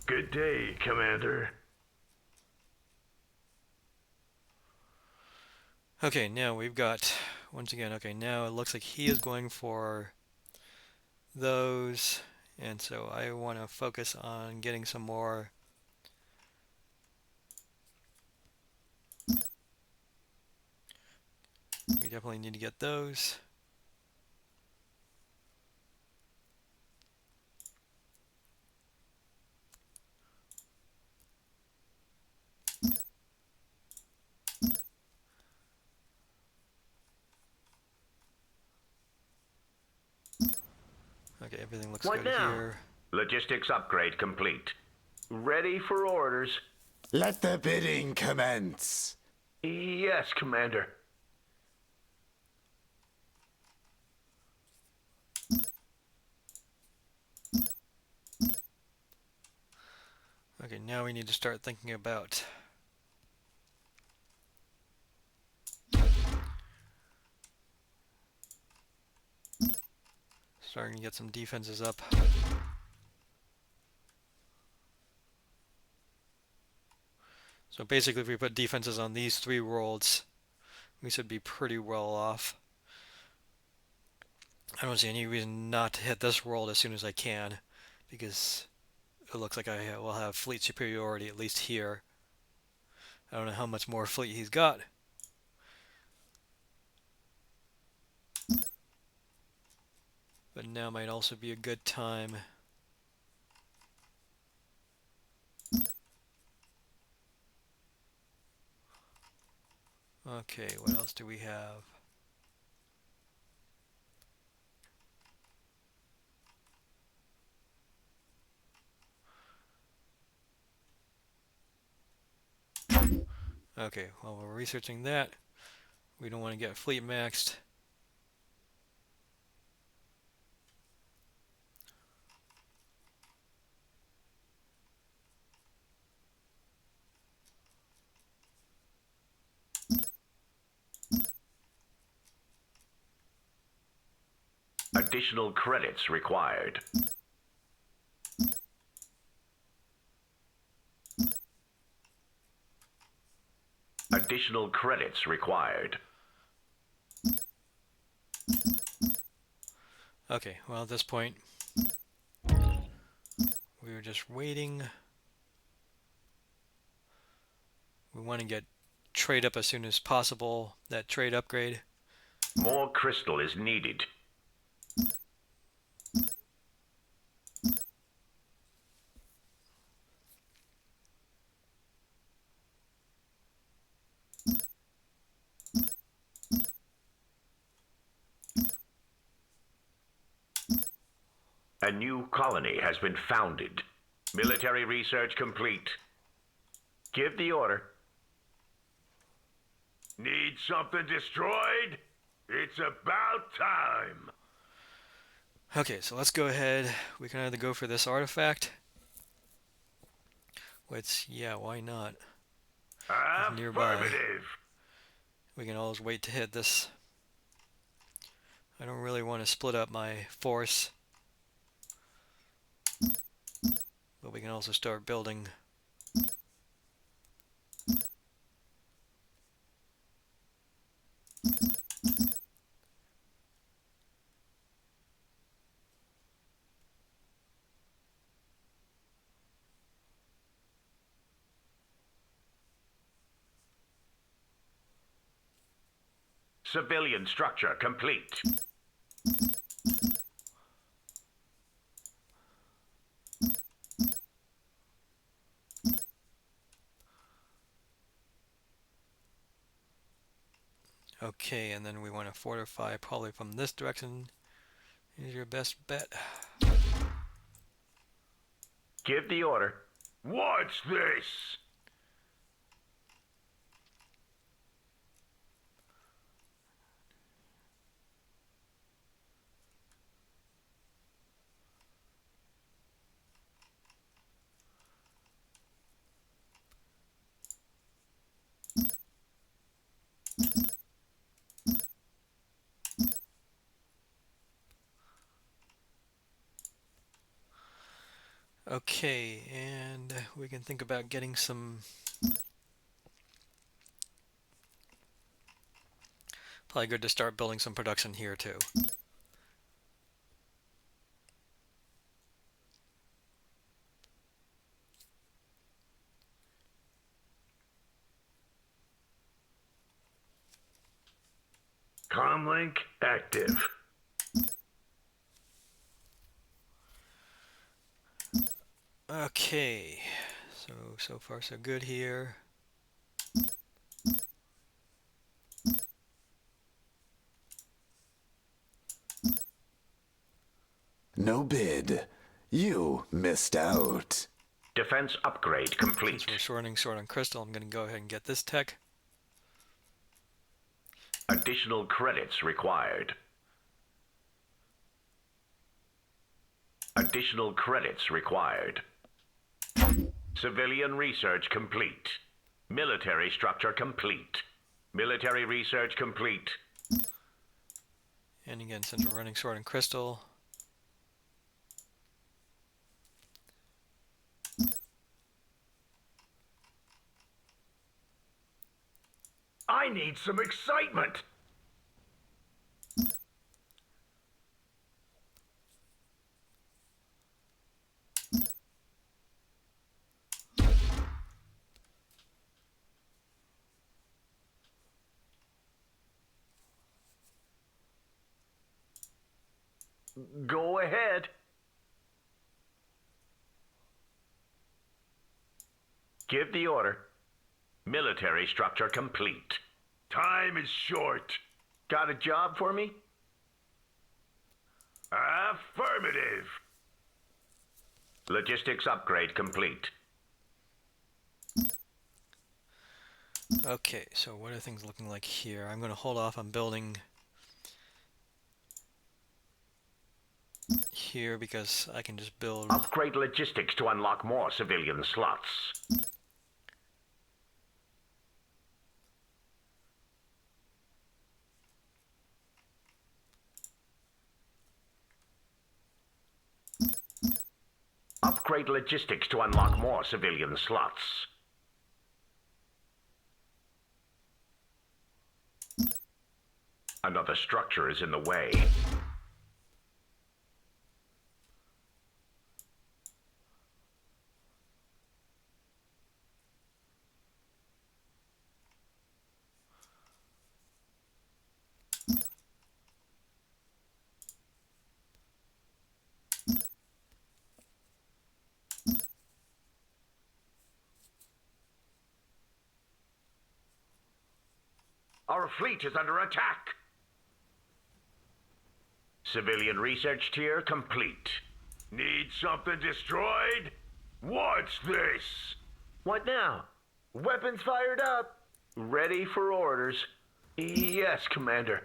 Good day, Commander. Okay, now we've got, once again, okay, now it looks like he is going for those, and so I want to focus on getting some more. We definitely need to get those. Okay, everything looks What good now? here. Logistics upgrade complete. Ready for orders. Let the bidding commence. Yes, Commander. Okay, now we need to start thinking about starting to get some defenses up. So basically, if we put defenses on these 3 worlds, we should be pretty well off. I don't see any reason not to hit this world as soon as I can, because it looks like I will have fleet superiority at least here. I don't know how much more fleet he's got. But now might also be a good time. Okay, what else do we have? Okay, while we're researching that, we don't want to get fleet maxed. Additional credits required. Additional credits required. Okay, well at this point, we were just waiting. We want to get trade up as soon as possible, that trade upgrade. More crystal is needed. A new colony has been founded. Military research complete. Give the order. Need something destroyed? It's about time. Okay, so let's go ahead. We can either go for this artifact, which, yeah, why not? It's nearby. Affirmative. We can always wait to hit this. I don't really want to split up my force, but we can also start building. Civilian structure complete. Okay, and then we want to fortify probably from this direction. Is your best bet. Give the order. What's this? Okay, and we can think about getting some, probably good to start building some production here too. Comlink active. Okay, so far so good here. No bid. You missed out. Defense upgrade Since complete. we're shorting short on crystal, I'm going to go ahead and get this tech. Additional credits required. Additional credits required. Civilian research complete. Military structure complete. Military research complete. And again, since we're running short on crystal, I need some excitement. Go ahead. Give the order. Military structure complete. Time is short. Got a job for me? Affirmative. Logistics upgrade complete. okay, so what are things looking like here? I'm going to hold off on building here because I can just build. Upgrade logistics to unlock more civilian slots. Upgrade logistics to unlock more civilian slots. Another structure is in the way. Our fleet is under attack. Civilian research tier complete. Need something destroyed? What's this? What now? Weapons fired up. Ready for orders. Yes, Commander.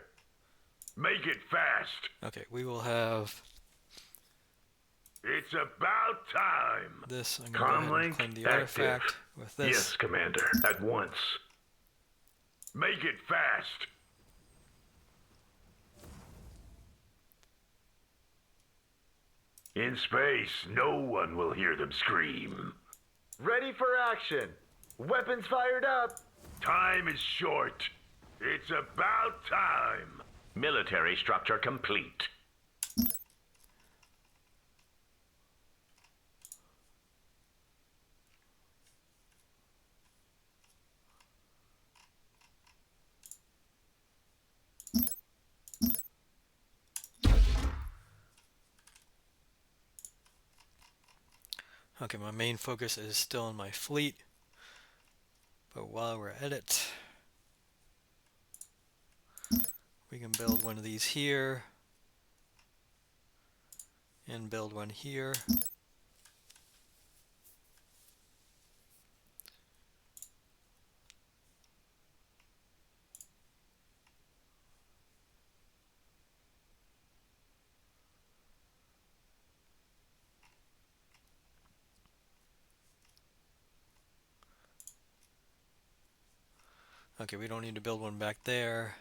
Make it fast. Okay, we will have It's about time. this. I'm going to go ahead and Comlink claim the active. artifact with this. Yes, Commander. At once. Make it fast. In space, no one will hear them scream. Ready for action. Weapons fired up. Time is short. It's about time. Military structure complete. Okay, my main focus is still on my fleet, but while we're at it, we can build one of these here and build one here. Okay, we don't need to build one back there.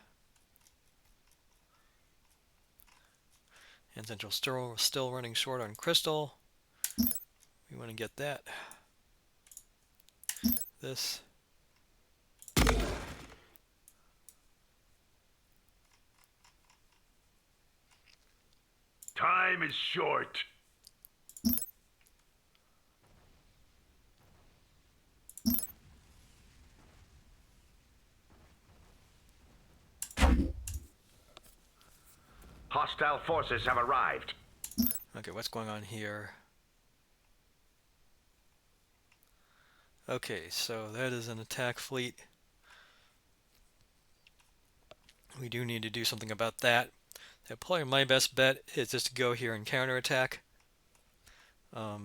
And since we're still running short on crystal, we want to get that. This. Time is short. Hostile forces have arrived. Okay, what's going on here? Okay, so that is an attack fleet. We do need to do something about that. So probably my best bet is just to go here and counterattack. I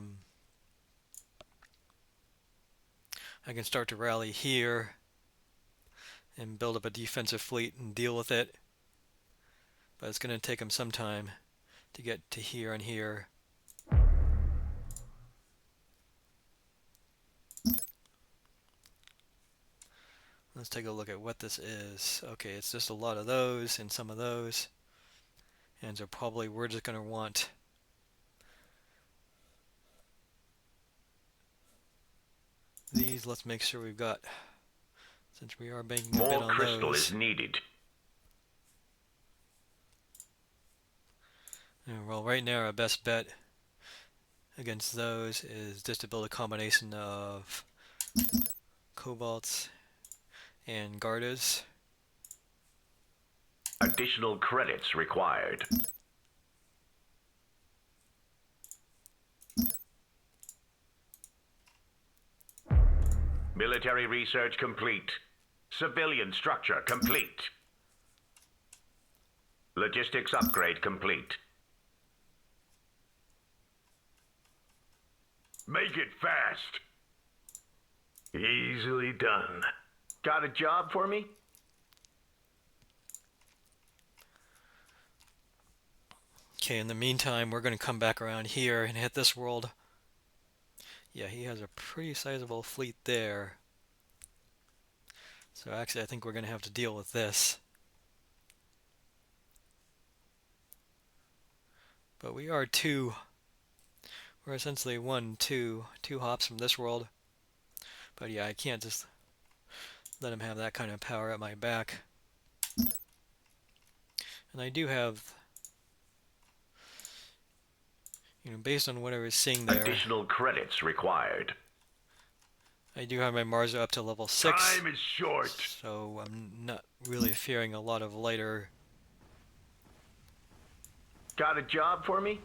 can start to rally here and build up a defensive fleet and deal with it. But it's going to take them some time to get to here and here. Let's take a look at what this is. Okay, it's just a lot of those and some of those. And so probably we're just going to want these. Let's make sure we've got, since we are banking a bit More on crystal those. is needed. Well, right now our best bet against those is just to build a combination of cobalts and Gardas. Additional credits required. Military research complete. Civilian structure complete. Logistics upgrade complete. Make it fast. Easily done. Got a job for me? Okay, in the meantime, we're going to come back around here and hit this world. Yeah, he has a pretty sizable fleet there. So actually, I think we're going to have to deal with this. But we're essentially two hops from this world. But yeah, I can't just let him have that kind of power at my back. And I do have, based on what I was seeing there, Additional credits required. I do have my Marza up to level 6. Time is short. So I'm not really fearing a lot of lighter. Got a job for me?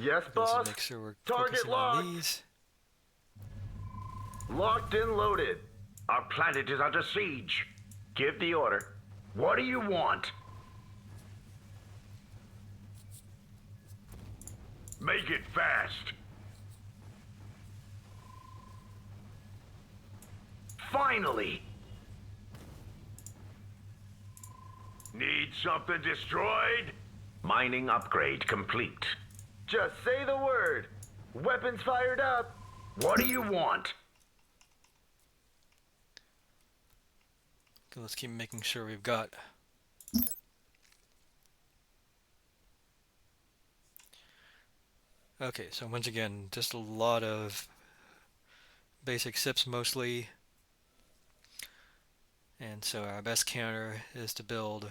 Yes, Let's boss. make sure we're Target focusing locked. on these. Locked and loaded. Our planet is under siege. Give the order. What do you want? Make it fast. Finally. Need something destroyed? Mining upgrade complete. Just say the word. Weapons fired up. What do you want? Okay, let's keep making sure we've got. Okay, so once again, just a lot of basic sips mostly. And so our best counter is to build.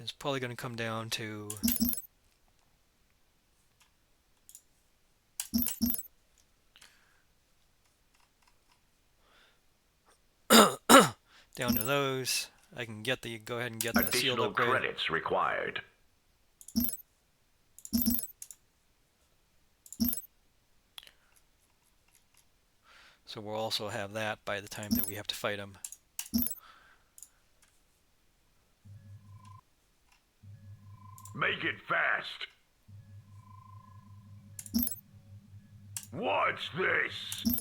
It's probably going to come down to down to those. I can get the go ahead and get the sealed Additional upgrade. credits required. So we'll also have that by the time that we have to fight him. Make it fast. What's this?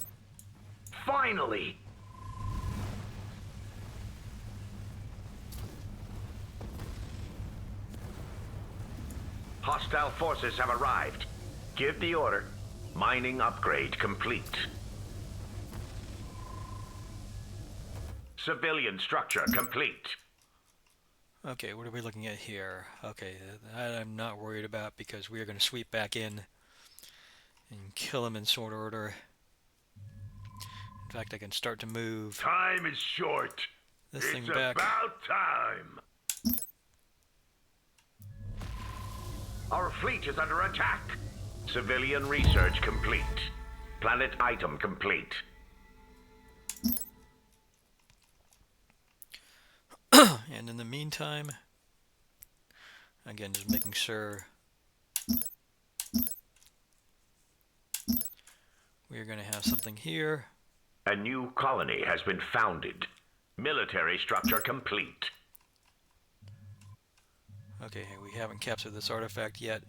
Finally! Hostile forces have arrived. Give the order. Mining upgrade complete. Civilian structure complete. Okay, what are we looking at here? Okay, that I'm not worried about because we are going to sweep back in and kill him in short order. In fact, I can start to move Time is short. this It's thing back. about time. Our fleet is under attack. Civilian research complete. Planet item complete. And in the meantime, again, just making sure we're going to have something here. A new colony has been founded. Military structure complete. Okay, we haven't captured this artifact yet.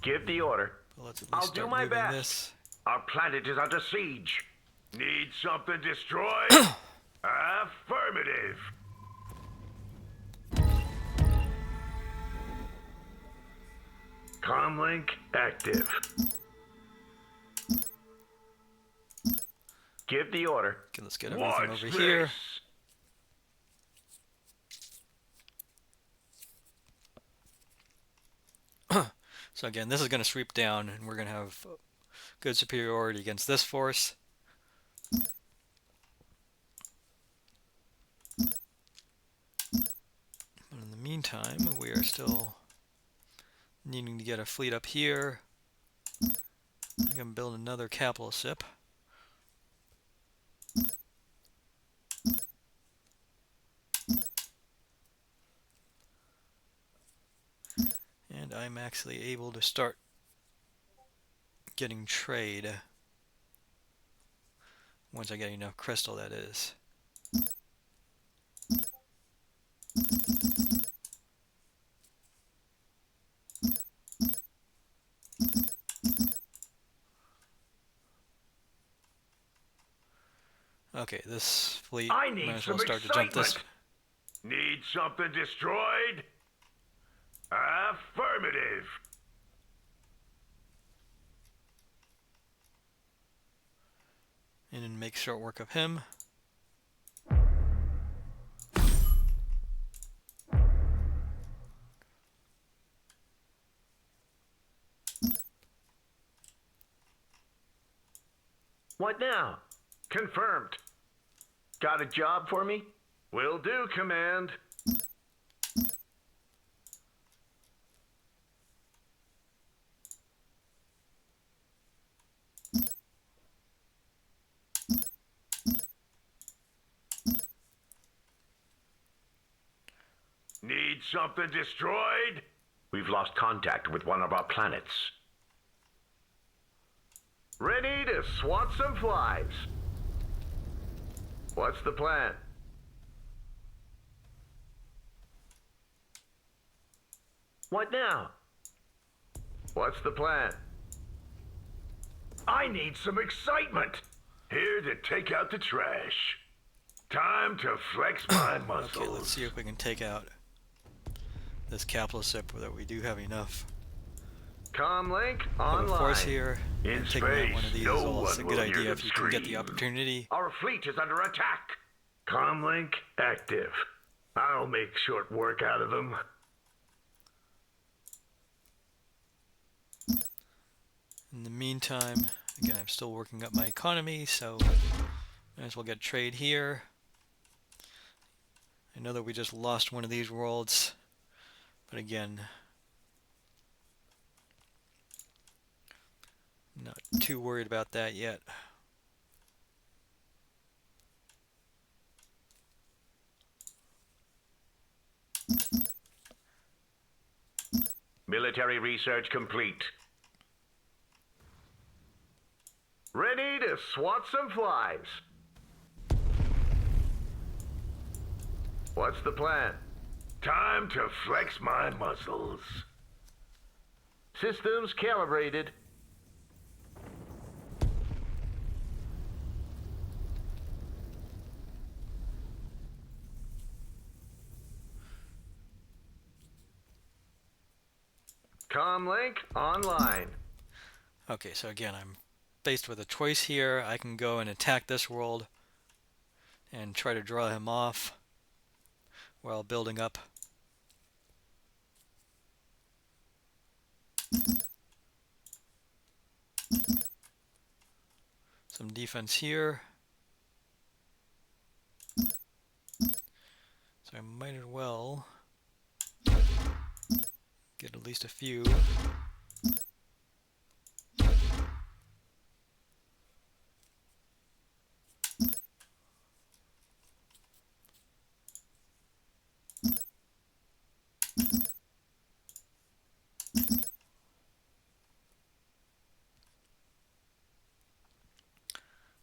Give the order. But let's at least I'll start do my moving best. this. Our planet is under siege. Need something destroyed? Affirmative. Comlink active. Give the order. Okay, let's get everything What's over this? here. So again, this is going to sweep down, and we're going to have good superiority against this force. But in the meantime, we are still needing to get a fleet up here. I can build another capital ship. And I'm actually able to start getting trade once I get enough crystal, that is. Okay, this fleet I might need as well some start to jump this. excitement. Need something destroyed? Affirmative. And then make short work of him. What now? Confirmed. Got a job for me? Will do, Command. Need something destroyed? We've lost contact with one of our planets. Ready to swat some flies. What's the plan? What now? What's the plan? I need some excitement. Here to take out the trash. Time to flex my muscles. Okay, let's see if we can take out this capital ship that we do have enough. Comlink Have a force online. here. In And taking out one of space, these no is always a one good will hear idea them if you can get the scream. opportunity. Our fleet is under attack. Comlink active. I'll make short work out of them. In the meantime, again, I'm still working up my economy, so might as well get trade here. I know that we just lost one of these worlds, but again, not too worried about that yet. Military research complete. Ready to swat some flies. What's the plan? Time to flex my muscles. Systems calibrated. Comlink online. Okay, so again, I'm faced with a choice here. I can go and attack this world and try to draw him off while building up some defense here. So I might as well get at least a few.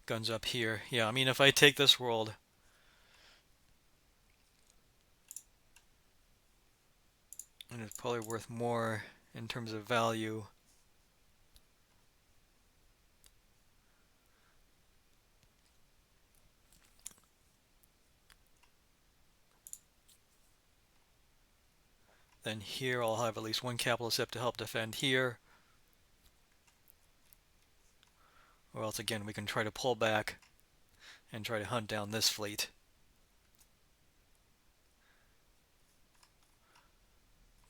Guns up here. Yeah, I mean, if I take this world, and it's probably worth more in terms of value. Then here I'll have at least one capital ship to help defend here. Or else again we can try to pull back and try to hunt down this fleet.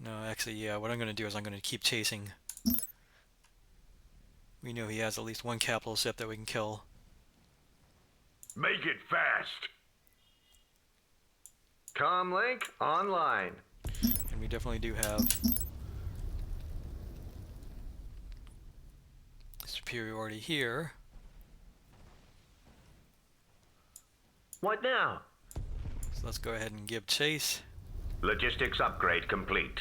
No, actually, yeah, what I'm going to do is I'm going to keep chasing. We know he has at least one capital ship that we can kill. Make it fast. Comlink online. And we definitely do have superiority here. What now? So let's go ahead and give chase. Logistics upgrade complete.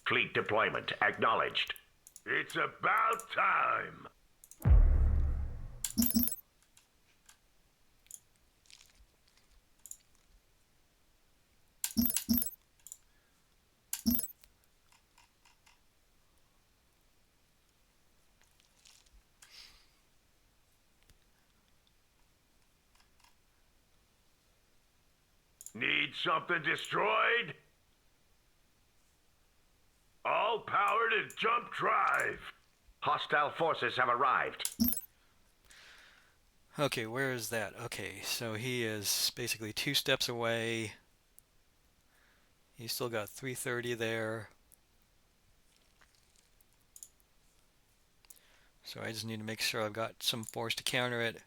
Fleet deployment acknowledged. It's about time. Need something destroyed? All power to jump drive. Hostile forces have arrived. Okay, where is that? Okay, so he is basically 2 steps away. He's still got 330 there. So I just need to make sure I've got some force to counter it.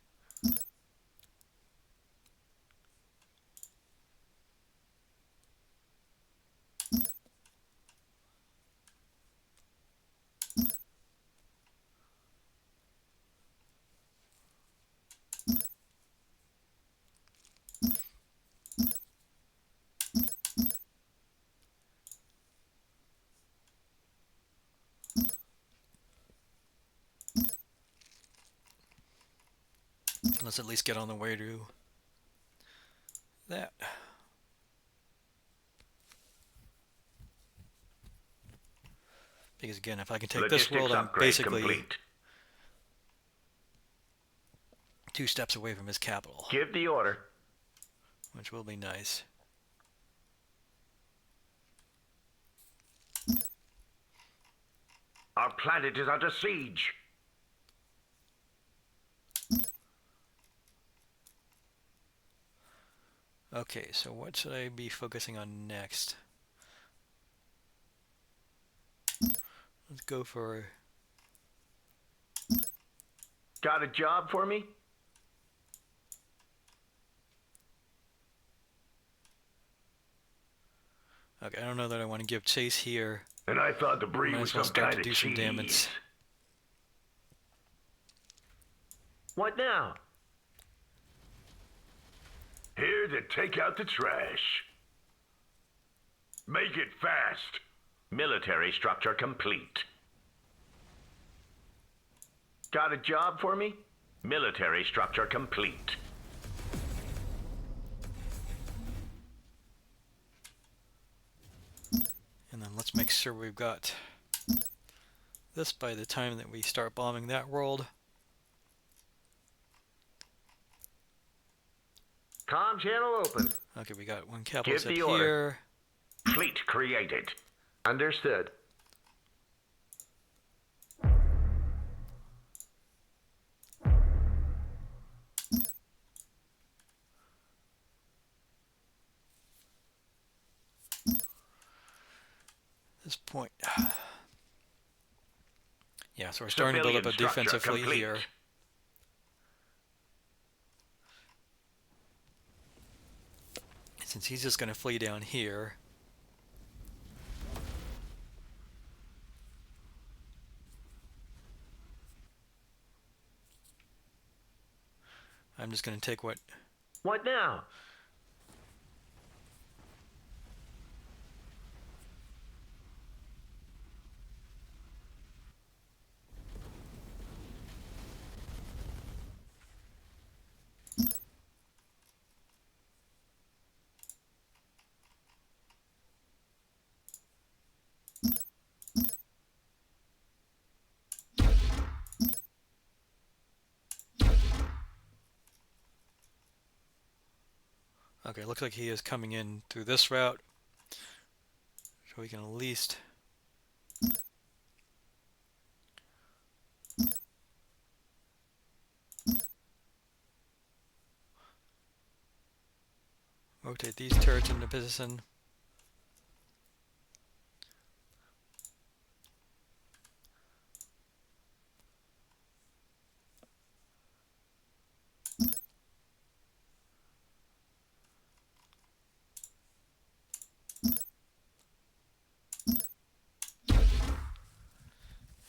Let's at least get on the way to that. Because again, if I can take this world, I'm basically complete. 2 steps away from his capital, Give the order. which will be nice. Our planet is under siege. Okay, so what should I be focusing on next? Let's go for... Got a job for me? Okay, I don't know that I want to give chase here. And I thought the breed Might was as well some start kind to of do some cheese. damage. What now? Here to take out the trash. Make it fast. Military structure complete. Got a job for me? Military structure complete. And then let's make sure we've got this by the time that we start bombing that world. Comm channel open. Okay, we got one capitalist Give up the order. here. Fleet created. Understood. This point. Yeah, so we're starting to build up a Civilian defensive structure fleet complete. here. Since he's just going to flee down here. I'm just going to take what... What now? Okay, looks like he is coming in through this route. So we can at least... rotate these turrets into position.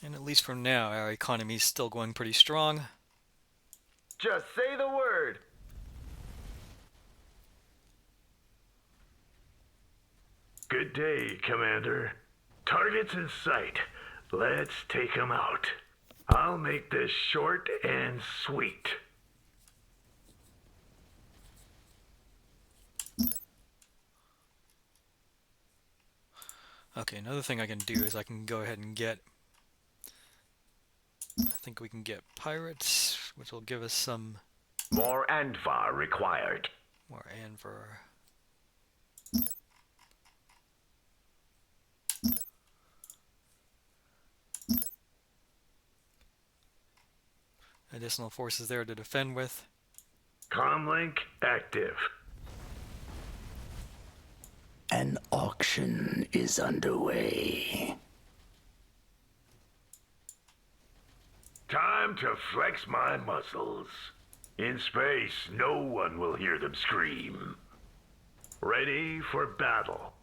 And at least for now, our economy is still going pretty strong. Just say the word. Good day, Commander. Targets in sight. Let's take them out. I'll make this short and sweet. Okay, another thing I can do is I can go ahead and get... I think we can get pirates, which will give us some More Anvar required. more Anvar. Additional forces there to defend with. Comlink active. An auction is underway. Time to flex my muscles. In space, no one will hear them scream. Ready for battle.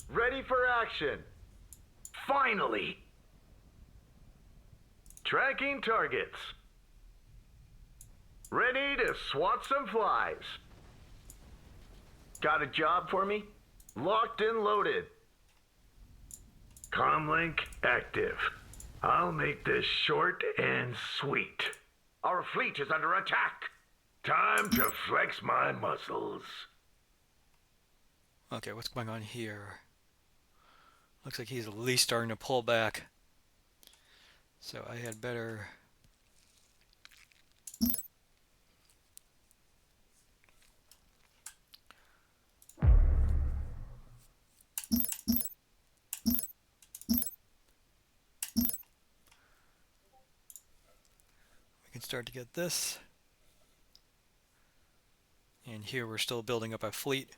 Ready for action. Finally. Tracking targets. Ready to swat some flies. Got a job for me? Locked and loaded. Comlink active. I'll make this short and sweet. Our fleet is under attack. Time to flex my muscles. Okay, what's going on here? Looks like he's at least starting to pull back. So I had better... We can start to get this. And here we're still building up a fleet.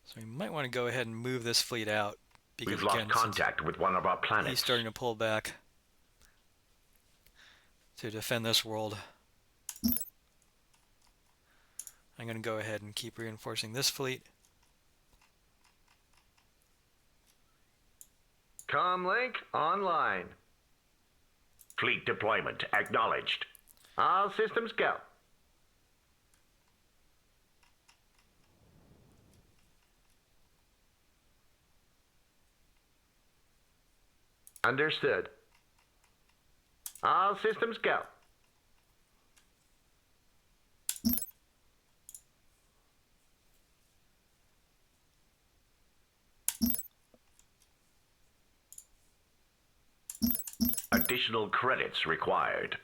So we might want to go ahead and move this fleet out. Because We've lost again, contact with one of our he's planets. starting to pull back. to defend this world. I'm going to go ahead and keep reinforcing this fleet. Comlink online. Fleet deployment acknowledged. All systems go. Understood. All systems go. Additional credits required.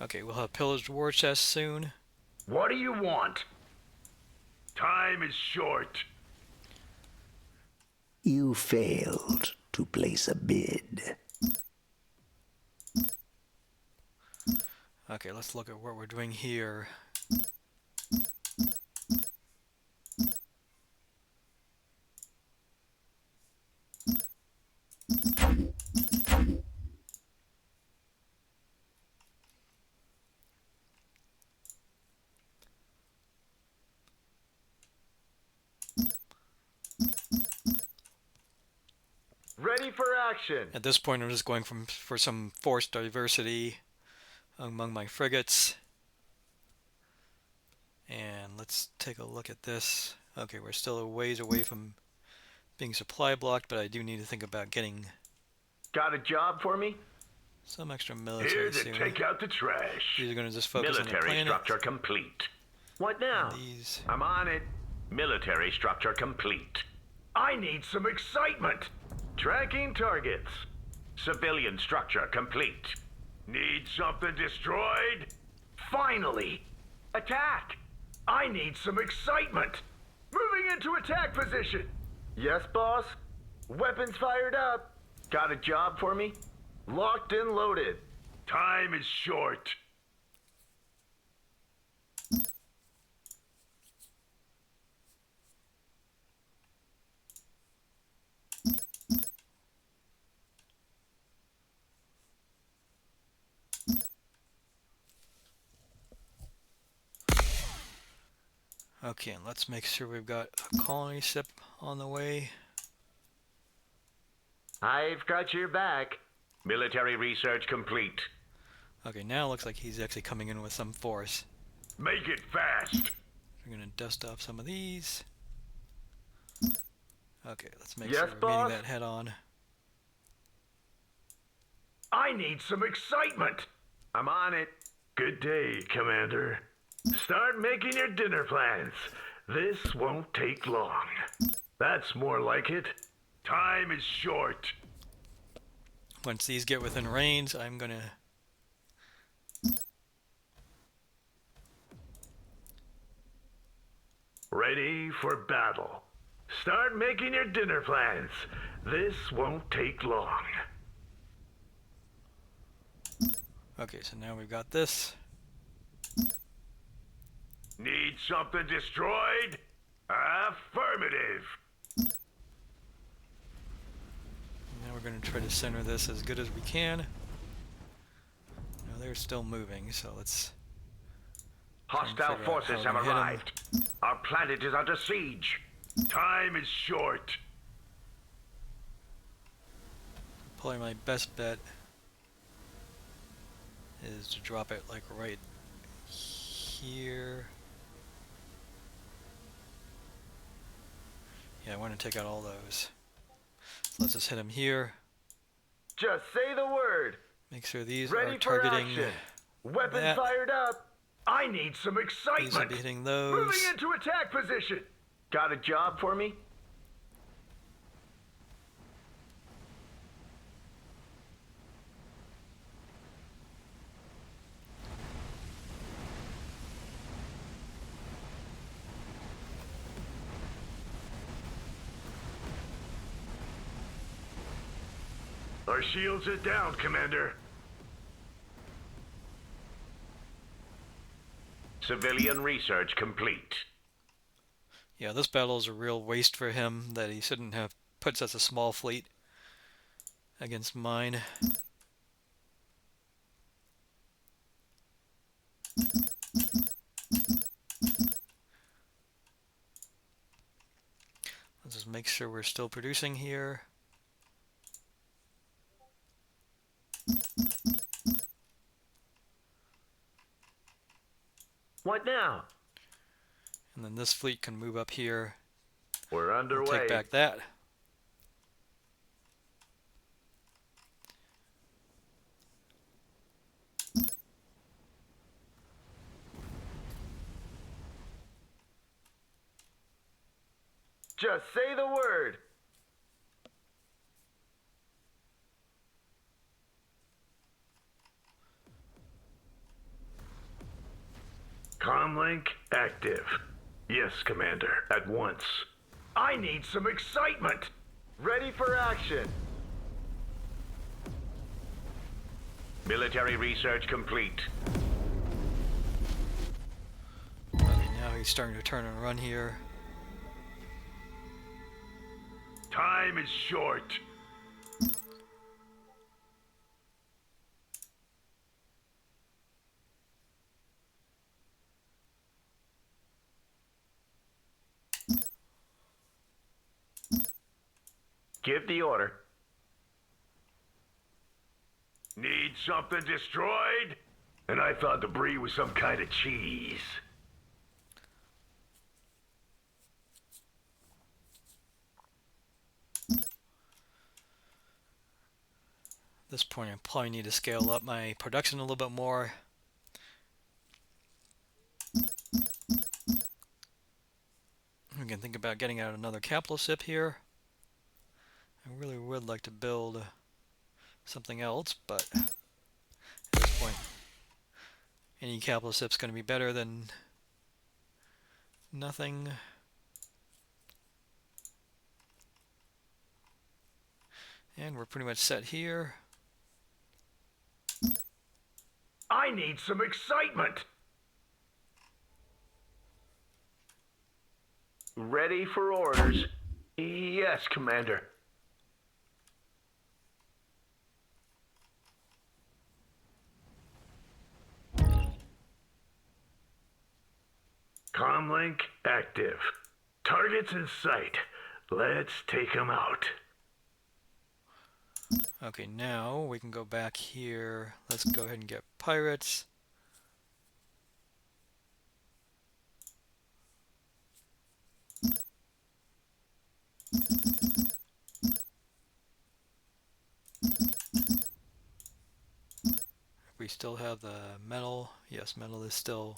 Okay, we'll have pillaged war chests soon. What do you want? Time is short. You failed to place a bid. Okay, let's look at what we're doing here. Ready for action. At this point, I'm just going for some force diversity among my frigates. And let's take a look at this. Okay, we're still a ways away from being supply blocked, but I do need to think about getting Got a job for me? some extra Here military to soon. take out the trash. These are going to just focus on the Military planet. structure complete. What now? And these. I'm on it. Military structure complete. I need some excitement. Tracking targets. Civilian structure complete. Need something destroyed? Finally! Attack! I need some excitement. Moving into attack position. Yes, boss? Weapons fired up. Got a job for me? Locked and loaded. Time is short. Okay, and let's make sure we've got a colony ship on the way. I've got your back. Military research complete. Okay, now it looks like he's actually coming in with some force. Make it fast. We're going to dust off some of these. Okay, let's make Yes, sure we're boss? meeting that head on. I need some excitement. I'm on it. Good day, Commander. Start making your dinner plans. This won't take long. That's more like it. Time is short. Once these get within range, I'm going to... Ready for battle. Start making your dinner plans. This won't take long. Okay, so now we've got this. Need something destroyed? Affirmative. Now we're going to try to center this as good as we can. Now they're still moving, so let's... Hostile figure out forces how have to hit 'em. arrived. Our planet is under siege. Time is short. Probably my best bet is to drop it like right here. Yeah, I want to take out all those. So let's just hit them here. Just say the word. Make sure these Ready are for targeting action. Weapon that. fired up. I need some These will excitement. be hitting those. Moving into attack position. Got a job for me? Our shields are down, Commander. Civilian research complete. Yeah, this battle is a real waste for him that he shouldn't have puts us a small fleet against mine. Let's just make sure we're still producing here. What now? And then this fleet can move up here. We're We'll underway. take back that. Just say the word. Comlink active. Yes, Commander. At once. I need some excitement. Ready for action. Military research complete. Okay, now he's starting to turn and run here. Time is short. Give the order. Need something destroyed? And I thought debris was some kind of cheese. At this point, I probably need to scale up my production a little bit more. We can think about getting out another capital ship here. I really would like to build something else, but at this point, any capital ship's going to be better than nothing. And we're pretty much set here. I need some excitement. Ready for orders. Yes, Commander. Comlink active. Targets in sight. Let's take them out. Okay, now we can go back here. Let's go ahead and get pirates. We still have the metal. Yes, metal is still...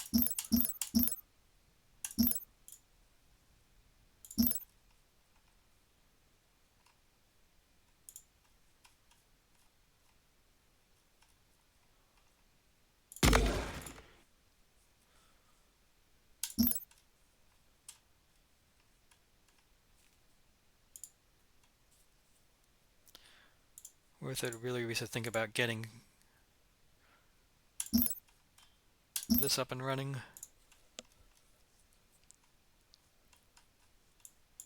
worth it. Really, we should think about getting this up and running.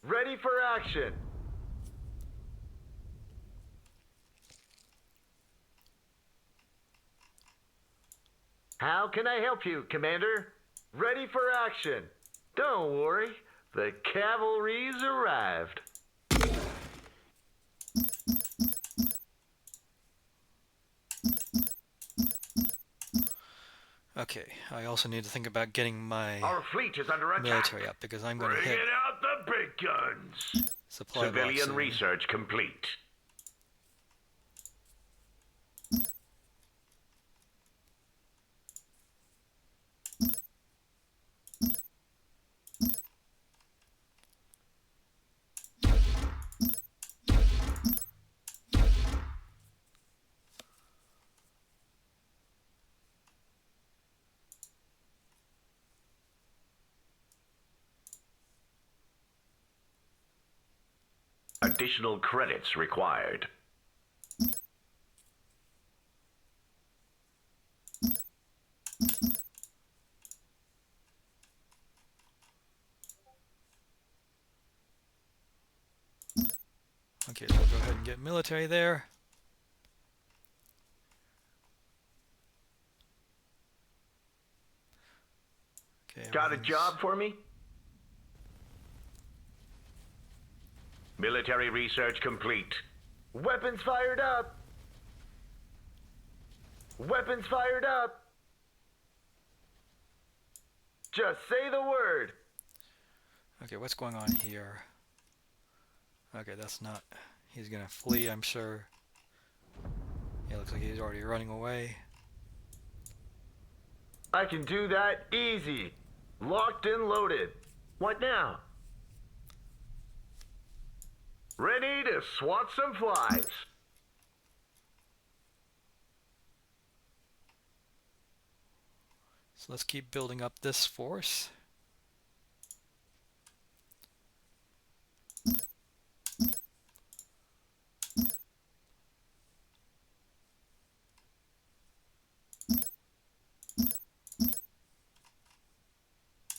Ready for action. How can I help you, Commander? Ready for action. Don't worry, the cavalry's arrived. Okay, I also need to think about getting my Our fleet is under attack. military up because I'm going to hit Bringing out the big guns. supply box Civilian soon. research complete. Additional credits required. get military there. Okay, Got a everything's... job for me? Military research complete. Weapons fired up! Weapons fired up! Just say the word! Okay, what's going on here? Okay, that's not... He's gonna flee, I'm sure. Yeah, looks like he's already running away. I can do that easy. Locked and loaded. What now? Ready to swat some flies. So let's keep building up this force.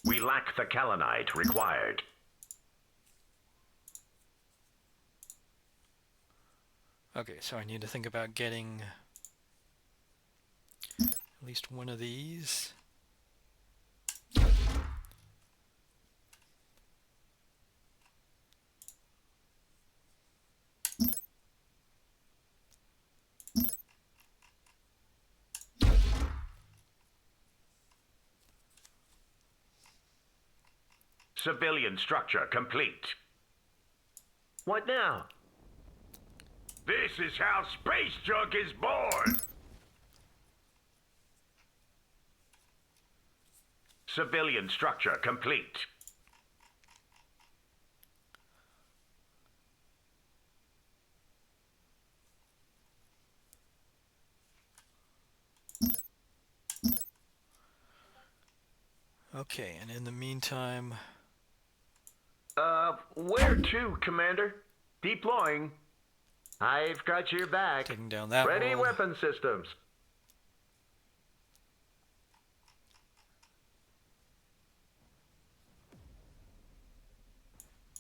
We lack the kalinite required. Okay, so I need to think about getting at least one of these. Civilian structure complete. What now? This is how space junk is born! Civilian structure complete. Okay, and in the meantime... Where to, Commander? Deploying. I've got your back. Taking down that Ready world. weapon systems.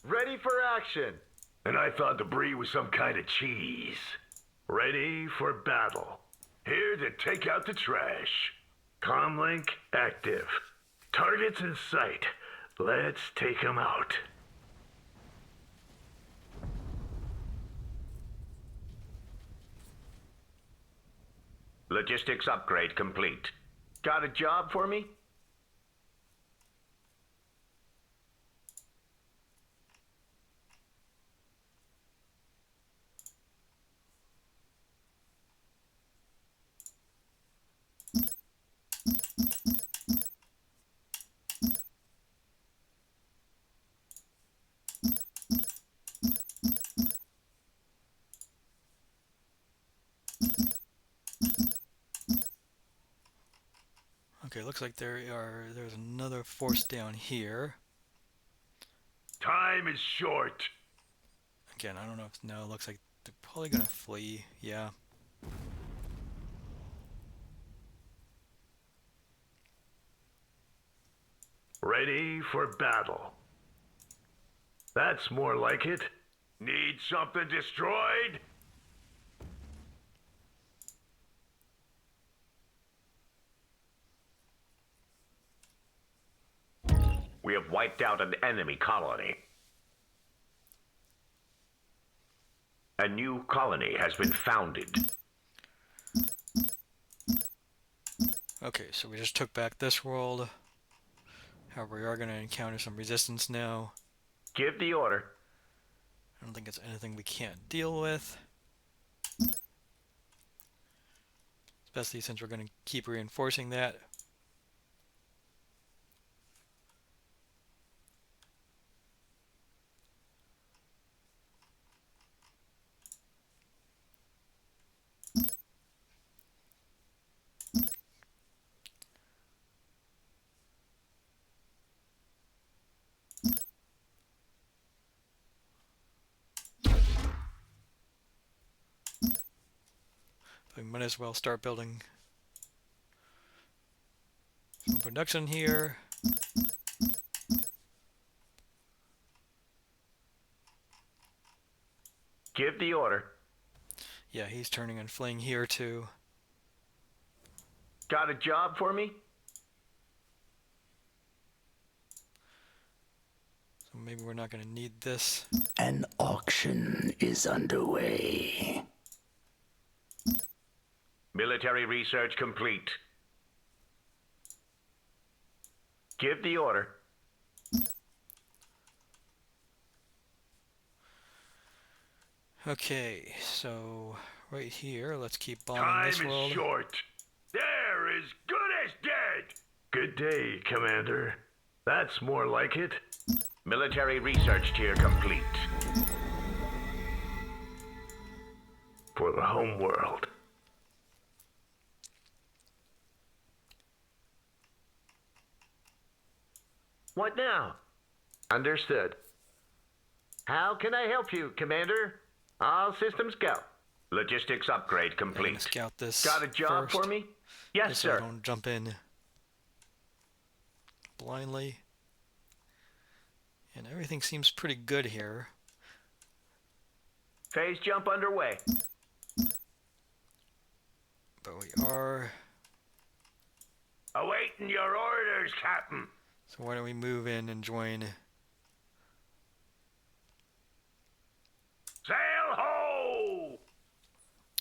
Ready for action. And I thought debris was some kind of cheese. Ready for battle. Here to take out the trash. Comlink active. Targets in sight. Let's take them out. Logistics upgrade complete. Got a job for me? Okay, looks like there's another force down here. Time is short. Again, I don't know if... No, it looks like they're probably gonna flee. Yeah. Ready for battle. That's more like it. Need something destroyed? We have wiped out an enemy colony. A new colony has been founded. Okay, so we just took back this world. However, we are going to encounter some resistance now. Give the order. I don't think it's anything we can't deal with. Especially since we're going to keep reinforcing that. We might as well start building some production here. Give the order. Yeah, he's turning and fleeing here too. Got a job for me? So maybe we're not going to need this. An auction is underway. Military research complete. Give the order. Okay, so right here, let's keep bombing Time this is world. short. They're as good as dead. Good day, Commander. That's more like it. Military research tier complete. For the home world. What now? Understood. How can I help you, Commander? All systems go. Logistics upgrade I'm going to complete. scout this Got a job first, for me? Yes, just so I sir. don't jump in blindly. And everything seems pretty good here. Phase jump underway. But we are... Awaiting your orders, Captain. So why don't we move in and join... Sail ho!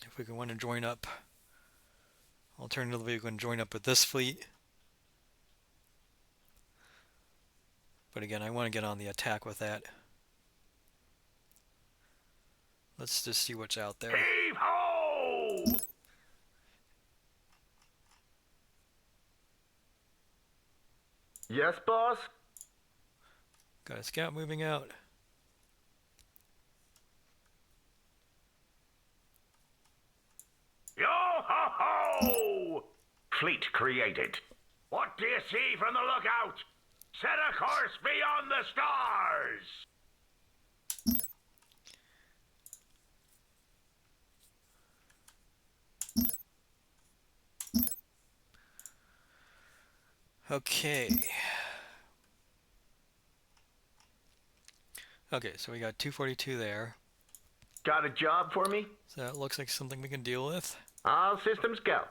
If we can want to join up... Alternatively, we can join up with this fleet. But again, I want to get on the attack with that. Let's just see what's out there. Heave ho! Yes, boss? Got a scout moving out. Yo ho ho! Fleet created. What do you see from the lookout? Set a course beyond the stars! Okay. Okay, so we got 242 there. Got a job for me? So that looks like something we can deal with. All systems go.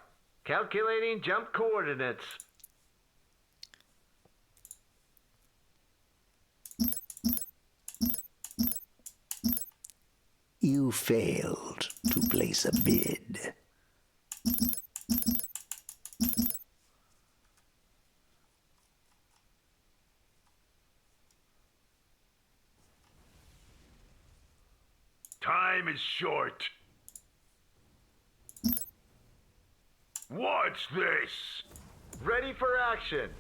Calculating jump coordinates. You failed to place a bid. Time is short. What's this? Ready for action.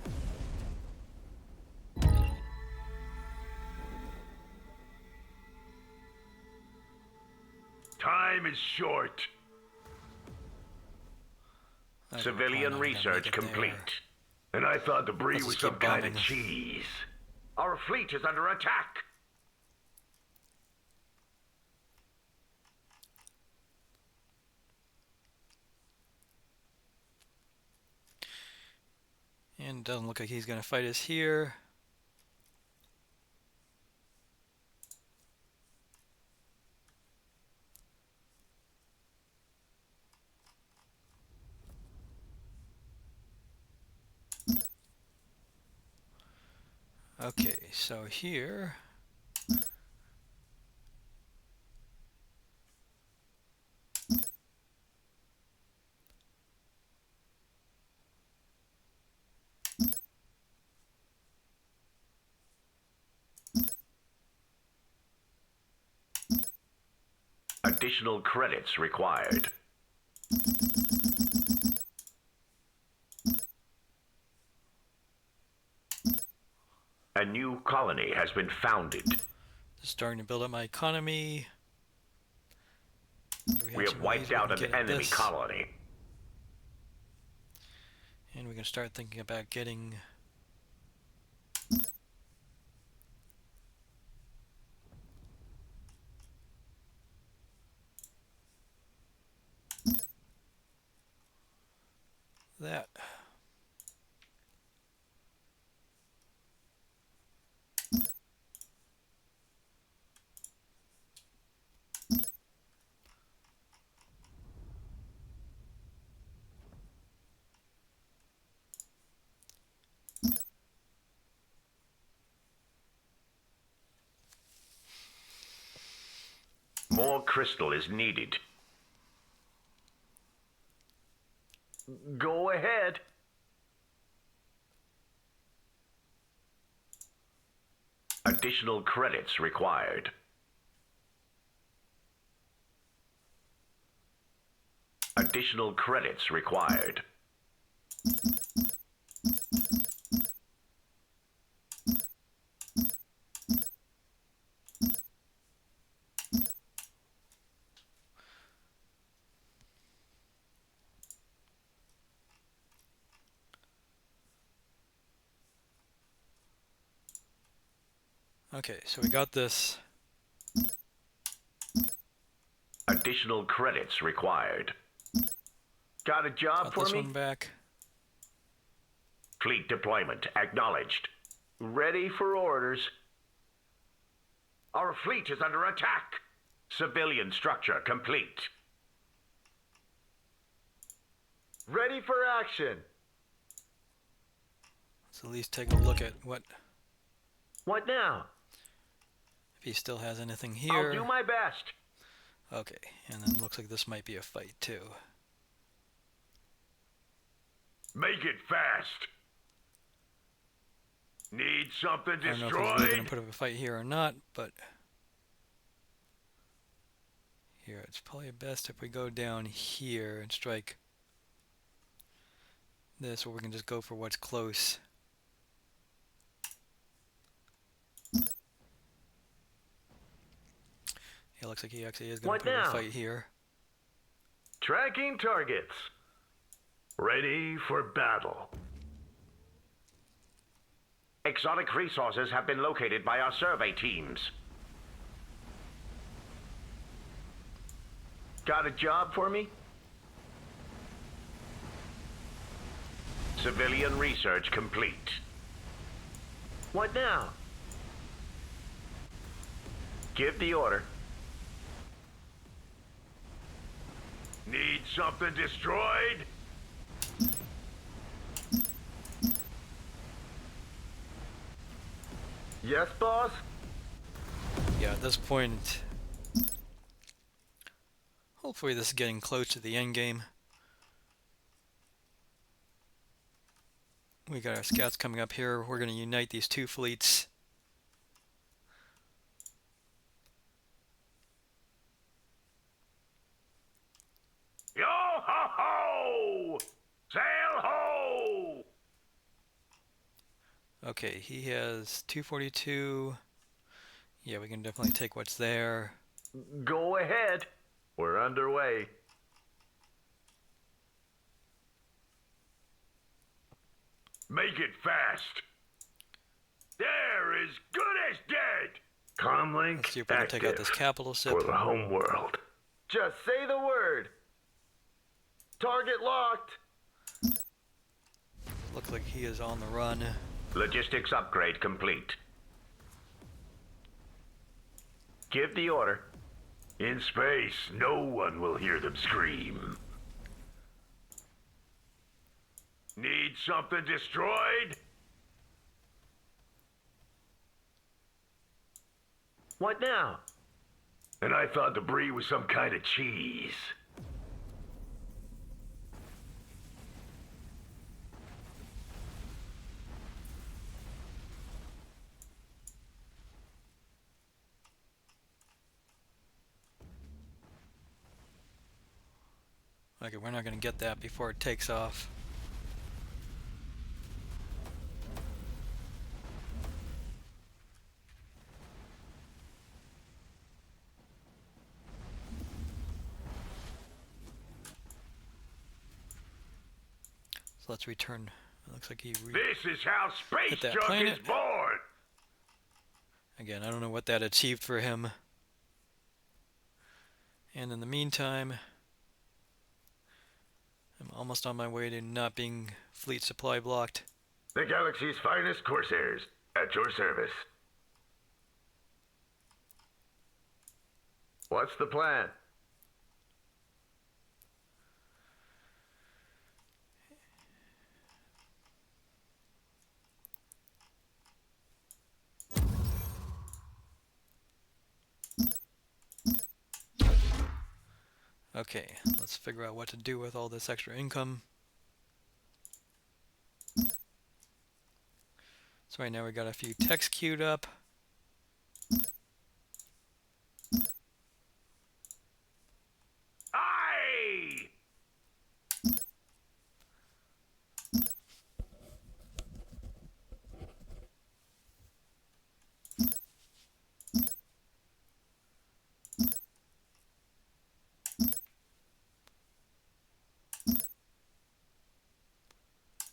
Time is short. I don't Civilian plan on research making it complete. there. And I thought debris Let's was just some keep kind of bombing. cheese. Our fleet is under attack. And doesn't look like he's going to fight us here. Okay, so here... Additional credits required. A new colony has been founded. Just starting to build up my economy. We have wiped out an enemy colony. And we can start thinking about getting... that. More crystal is needed. Go ahead. Additional credits required. Additional credits required. Okay, so we got this. Additional credits required. Got a job Got for this me? one back. Fleet deployment acknowledged. Ready for orders. Our fleet is under attack. Civilian structure complete. Ready for action. Let's at least take a look at what What now? if he still has anything I'll here. do my best. Okay, and then looks like this might be a fight too. Make it fast. Need something I don't know if he's destroyed? really going to put up a fight here or not, but here it's probably best if we go down here and strike this, or we can just go for what's close. It looks like he actually is going to What put up a now? fight here. Tracking targets. Ready for battle. Exotic resources have been located by our survey teams. Got a job for me? Civilian research complete. What now? Give the order. Need something destroyed? Yes, boss? Yeah, at this point, hopefully this is getting close to the end game. We got our scouts coming up here. We're going to unite these two fleets. Yo ho ho! Sail ho! Okay, he has 242. Yeah, we can definitely take what's there. Go ahead. We're underway. Make it fast. They're as good as dead. Comlink Let's see if we can take out this capital ship. for the home world. Just say the word. Target locked. Looks like he is on the run. Logistics upgrade complete. Give the order. In space, no one will hear them scream. Need something destroyed? What now? And I thought the brie was some kind of cheese. Okay, we're not going to get that before it takes off. So let's return. It looks like he This is how space hit that junk planet. is born. Again, I don't know what that achieved for him. And in the meantime, I'm almost on my way to not being fleet supply blocked. The galaxy's finest corsairs at your service. What's the plan? Okay, let's figure out what to do with all this extra income. So right now we got a few texts queued up. Aye!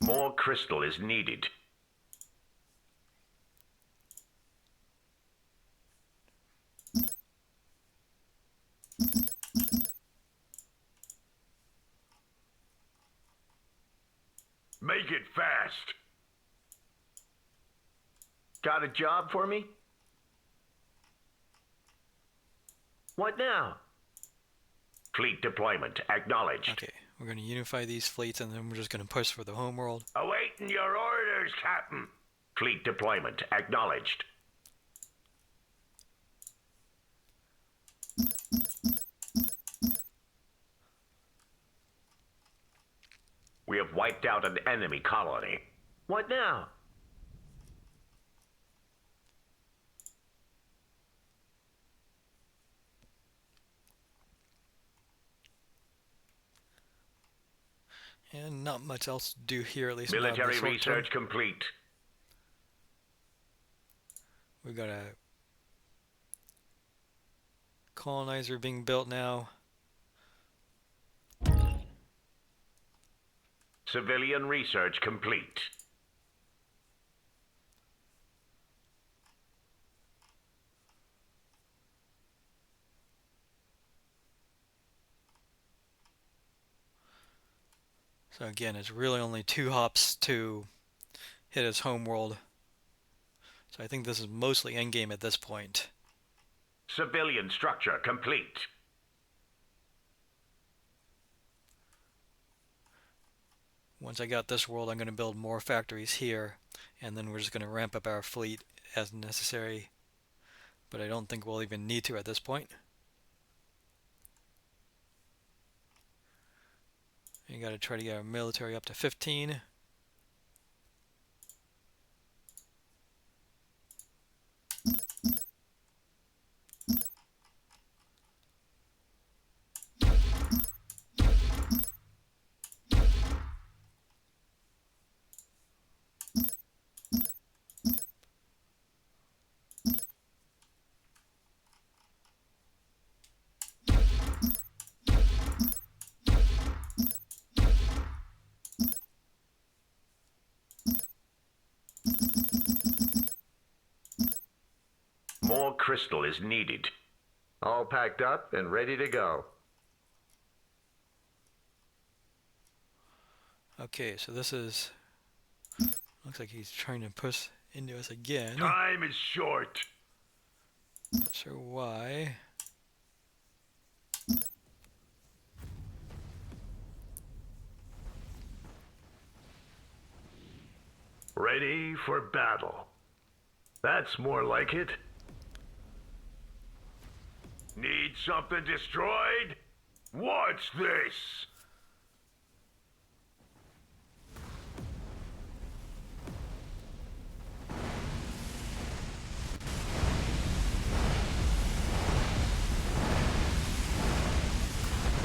More crystal is needed. Make it fast. Got a job for me? What now? Fleet deployment acknowledged. Okay, we're going to unify these fleets and then we're just going to push for the home world. Awaiting your orders, Captain. Fleet deployment acknowledged. We have wiped out an enemy colony. What now? And not much else to do here, at least not in the Military short term. research complete. We've got a colonizer being built now. Civilian research complete. So again, it's really only 2 hops to hit his home world. So I think this is mostly endgame at this point. Civilian structure complete. Once I got this world, I'm going to build more factories here, and then we're just going to ramp up our fleet as necessary. But I don't think we'll even need to at this point. You got to try to get our military up to 15. More crystal is needed. All packed up and ready to go. Okay, so this is... looks like he's trying to push into us again. Time is short. Not sure why. Ready for battle. That's more like it. Need something destroyed? What's this?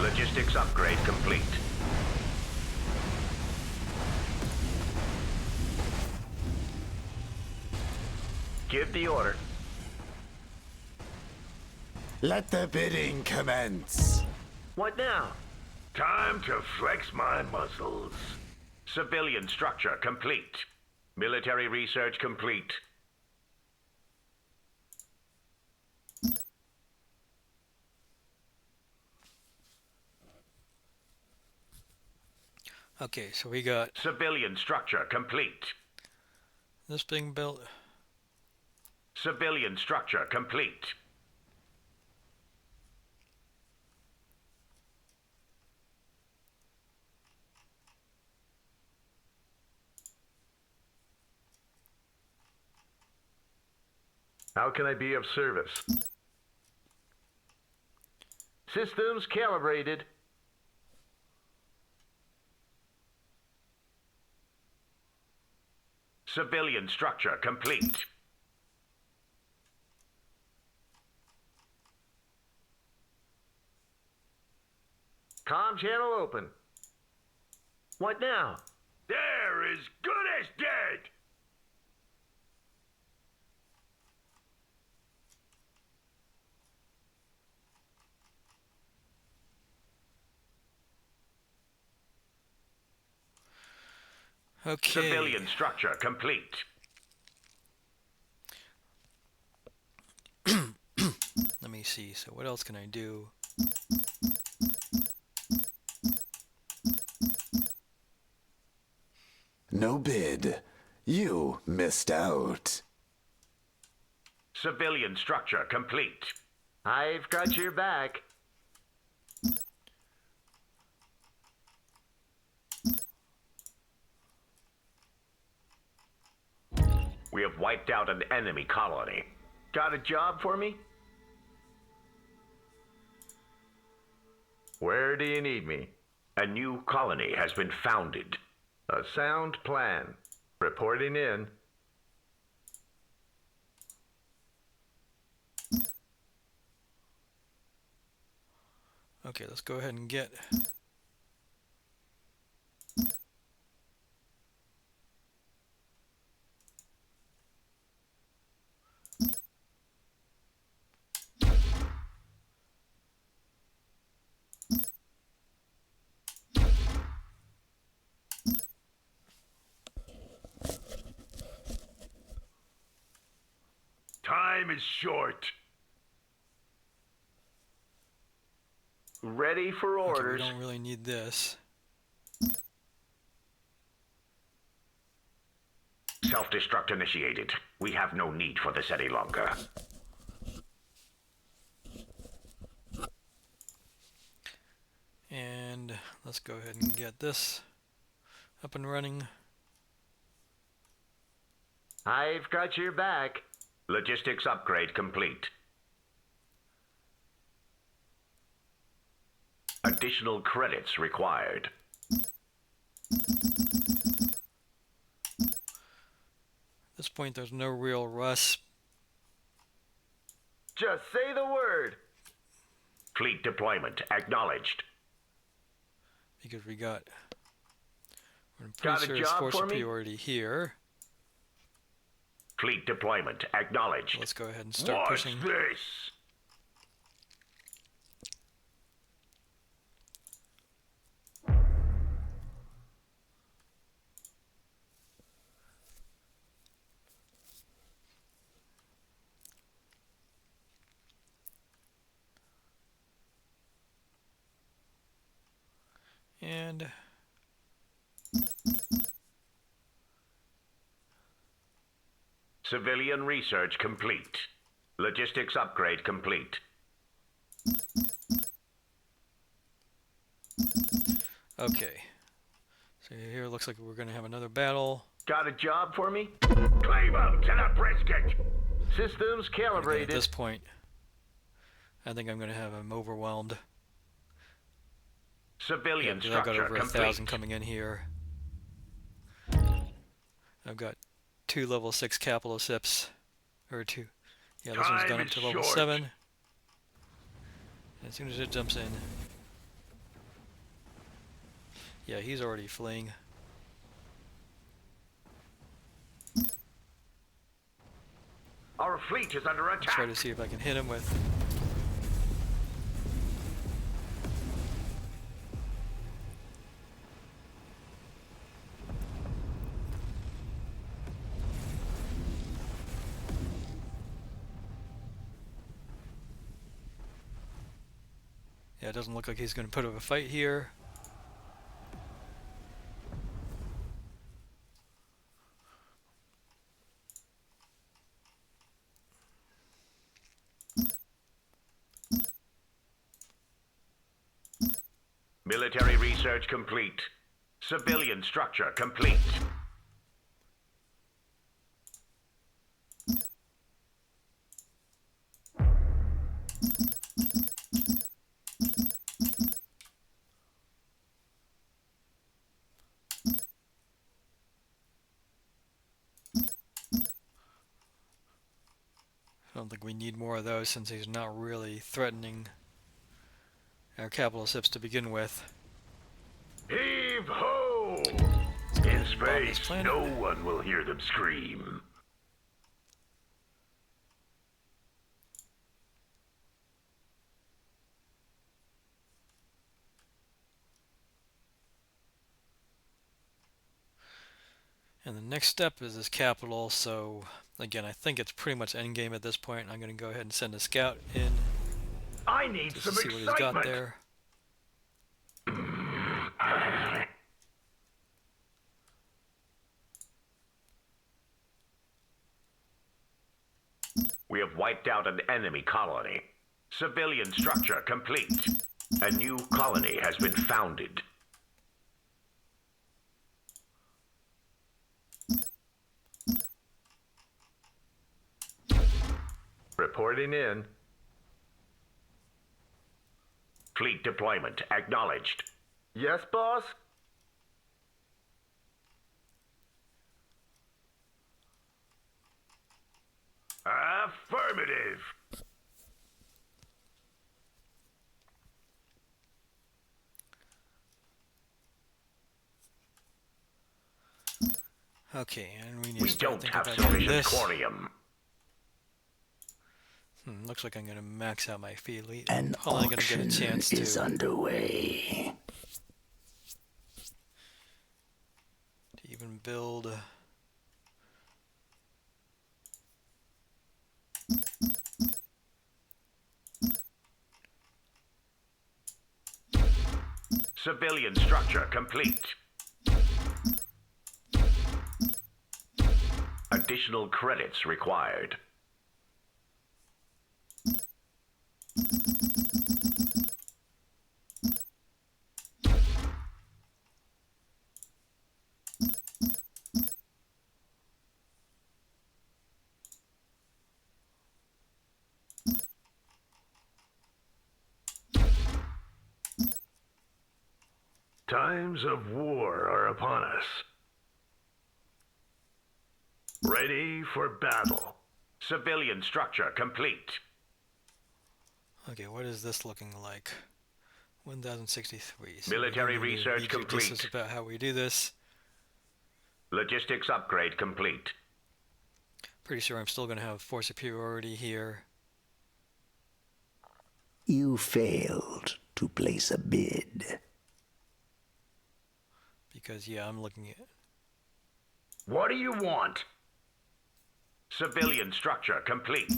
Logistics upgrade complete. Give the order. Let the bidding commence. What now? Time to flex my muscles. Civilian structure complete. Military research complete. Okay, so we got Civilian structure complete. this being built. Civilian structure complete. How can I be of service? Systems calibrated. Civilian structure complete. Comm channel open. What now? They're as good as dead! Okay. Civilian structure complete. Let me see. So what else can I do? No bid. You missed out. Civilian structure complete. I've got your back. We have wiped out an enemy colony. Got a job for me? Where do you need me? A new colony has been founded. A sound plan. Reporting in. Okay, let's go ahead and get... Time is short. Ready for Okay, we orders. don't really need this. Self-destruct initiated. We have no need for this any longer. And let's go ahead and get this up and running. I've got your back. Logistics upgrade complete. Additional credits required. At this point, there's no real rush. Just say the word. Fleet deployment acknowledged. Because we're pretty Got a serious job force for me? superiority here. Fleet deployment acknowledged. Let's go ahead and start What's pushing. this? And Civilian research complete. Logistics upgrade complete. okay. So here it looks like we're going to have another battle. Got a job for me? Claim out to the brisket. Systems Again, calibrated. at this point, I think I'm going to have him overwhelmed. Civilian Yeah, I've got structure over 1,000 complete. coming in here. I've got 2 level 6 capital sips. Or 2. Yeah, this one's Time gone up is to level short. 7. And as soon as it jumps in. Yeah, he's already fleeing. Our fleet is under Let's try attack. to see if I can hit him with... Yeah, it doesn't look like he's going to put up a fight here. Military research complete. Civilian structure complete. I don't think we need more of those since he's not really threatening our capital ships to begin with. Heave ho! Let's go In ahead and bomb this space, planet. no one will hear them scream. And the next step is this capital, so again, I think it's pretty much endgame at this point. I'm going to go ahead and send a scout in I need just to some see what he's got excitement. there. We have wiped out an enemy colony. Civilian structure complete. A new colony has been founded. Reporting in. Fleet deployment acknowledged. Yes, boss? Affirmative. Okay, and we need to We start don't thinking have about getting sufficient this. quarium. Looks like I'm going to max out my fleet. An Probably going to get a auction chance is to underway. even build. Civilian structure complete. Additional credits required. Times of war are upon us. Ready for battle. Civilian structure complete. Okay, what is this looking like? 1063. So Military we do need to research be judicious complete. about how we do this. Logistics upgrade complete. Pretty sure I'm still going to have force superiority here. You failed to place a bid. Because, yeah, I'm looking at... What do you want? Civilian structure complete.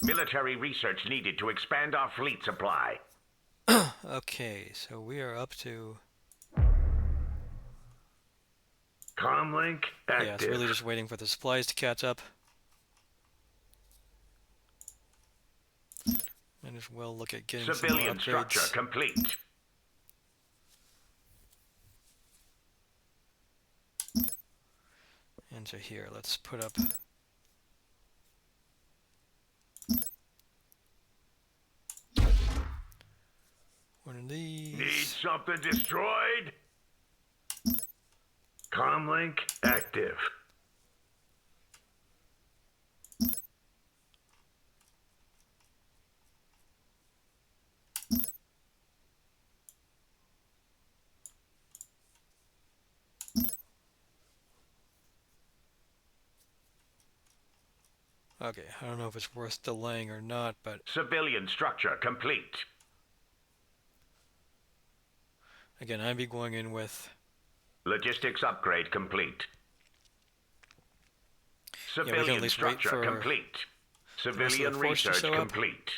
Military research needed to expand our fleet supply. Okay, so we are up to... Comlink active. Yeah, it's really just waiting for the supplies to catch up. Might as well look at getting some more Civilian structure upgrades. complete. And so here, let's put up... one of these. Need something destroyed? Comlink active. Okay, I don't know if it's worth delaying or not, but Civilian structure complete. again, I'd be going in with... Logistics upgrade complete. we can at Civilian least wait structure for complete. rest of the Civilian force to research show up. complete.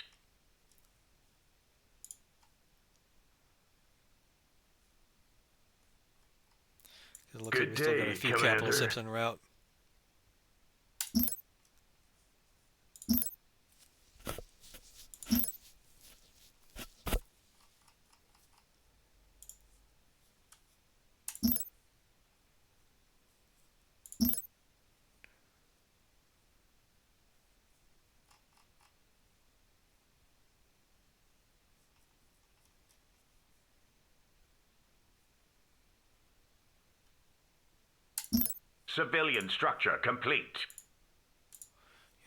It looks like Good we still got a day, few capital Commander. ships en route. Civilian structure complete.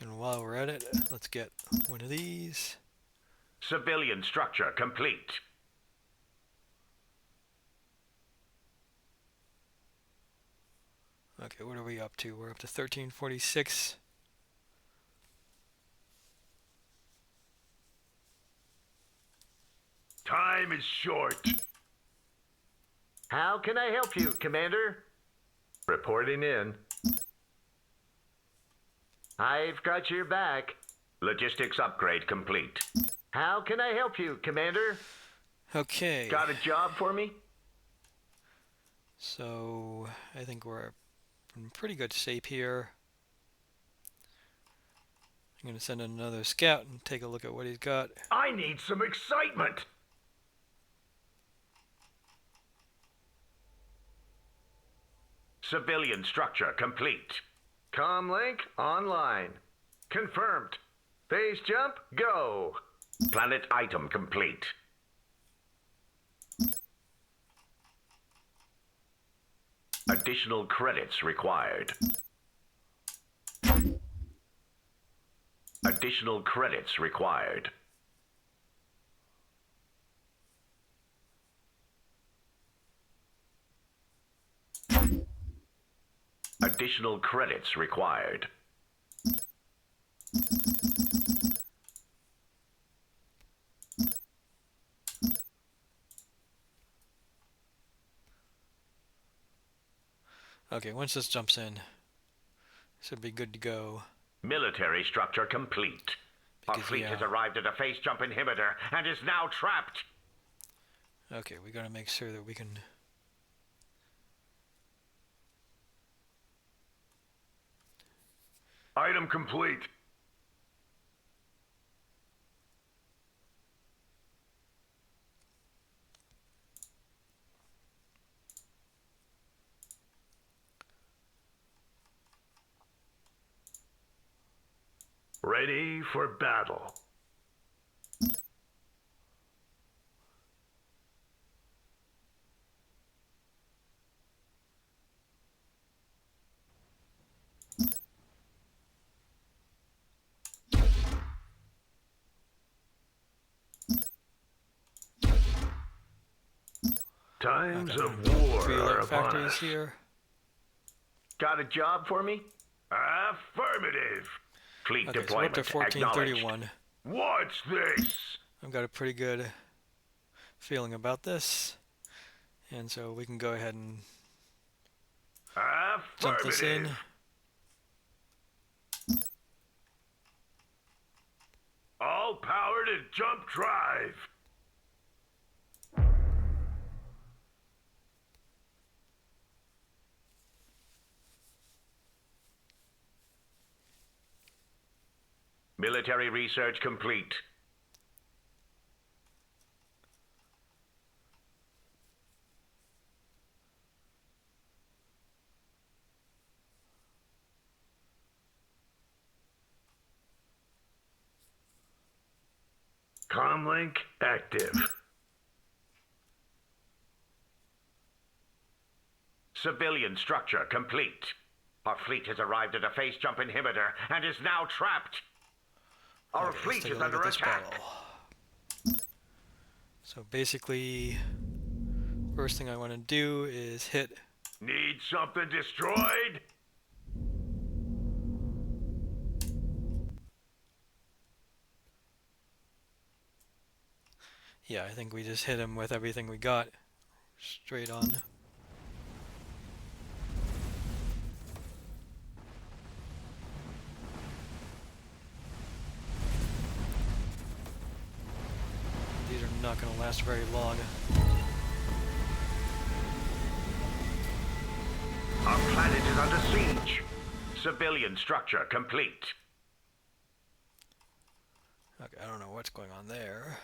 And while we're at it, let's get one of these. Civilian structure complete. Okay, what are we up to? We're up to 1346. Time is short. How can I help you, Commander? Reporting in. I've got your back. Logistics upgrade complete. How can I help you, Commander? Okay. Got a job for me? So I think we're in pretty good shape here. I'm going to send in another scout and take a look at what he's got. I need some excitement. Civilian structure complete. Comlink online. Confirmed. Phase jump, go. Planet item complete. Additional credits required. Additional credits required. Additional credits required. Okay, once this jumps in, should be good to go. Military structure complete. Our Because, fleet has arrived at a phase jump inhibitor and is now trapped. Okay, we gotta make sure that we can... Item complete. Ready for battle. Times Okay, of war 3 are alert upon factories us. here. Got a job for me? Affirmative. Fleet Okay, so we're up deployment to 1431. acknowledged. What's this? I've got a pretty good feeling about this. And so we can go ahead and jump this in. Affirmative. All power to jump drive. Military research complete. Comlink active. Civilian structure complete. Our fleet has arrived at a phase jump inhibitor and is now trapped. Our Okay, let's fleet take a is look under at this attack. battle. So basically, first thing I want to do is hit... Need something destroyed? Yeah, I think we just hit him with everything we got. Straight on. These are not going to last very long. Our planet is under siege. Civilian structure complete. Okay, I don't know what's going on there.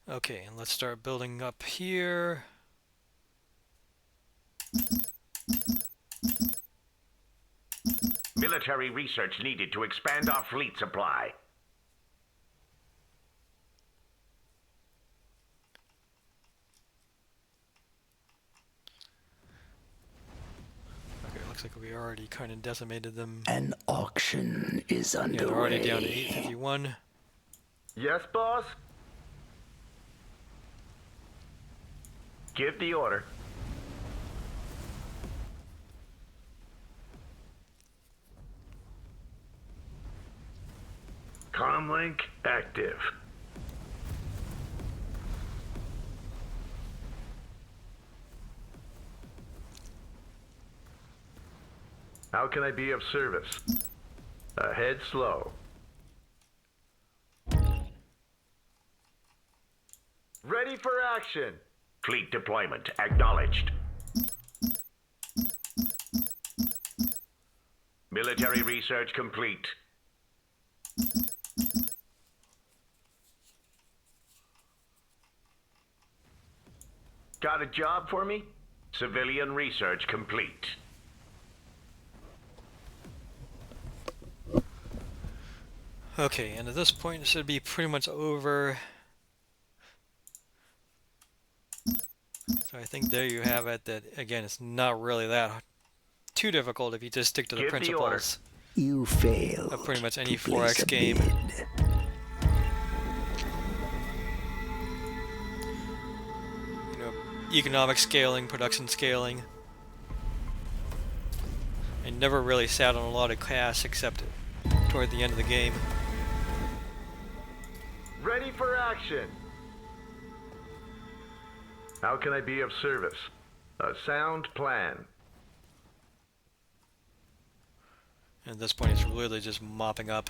Okay, and let's start building up here. Military research needed to expand our fleet supply. Looks like we already kind of decimated them. An auction is Yeah, they're already down to underway. 851. Yes, boss? Give the order. Comlink active. How can I be of service? Ahead slow. Ready for action. Fleet deployment acknowledged. Military research complete. Got a job for me? Civilian research complete. Okay, and at this point it should be pretty much over. So I think there you have it, that again it's not really that too difficult if you just stick to the Give the order. principles You of pretty failed much any to place 4X a game. bid. You know, economic scaling, production scaling. I never really sat on a lot of cash except toward the end of the game. Ready for action. How can I be of service? A sound plan. And at this point it's really just mopping up.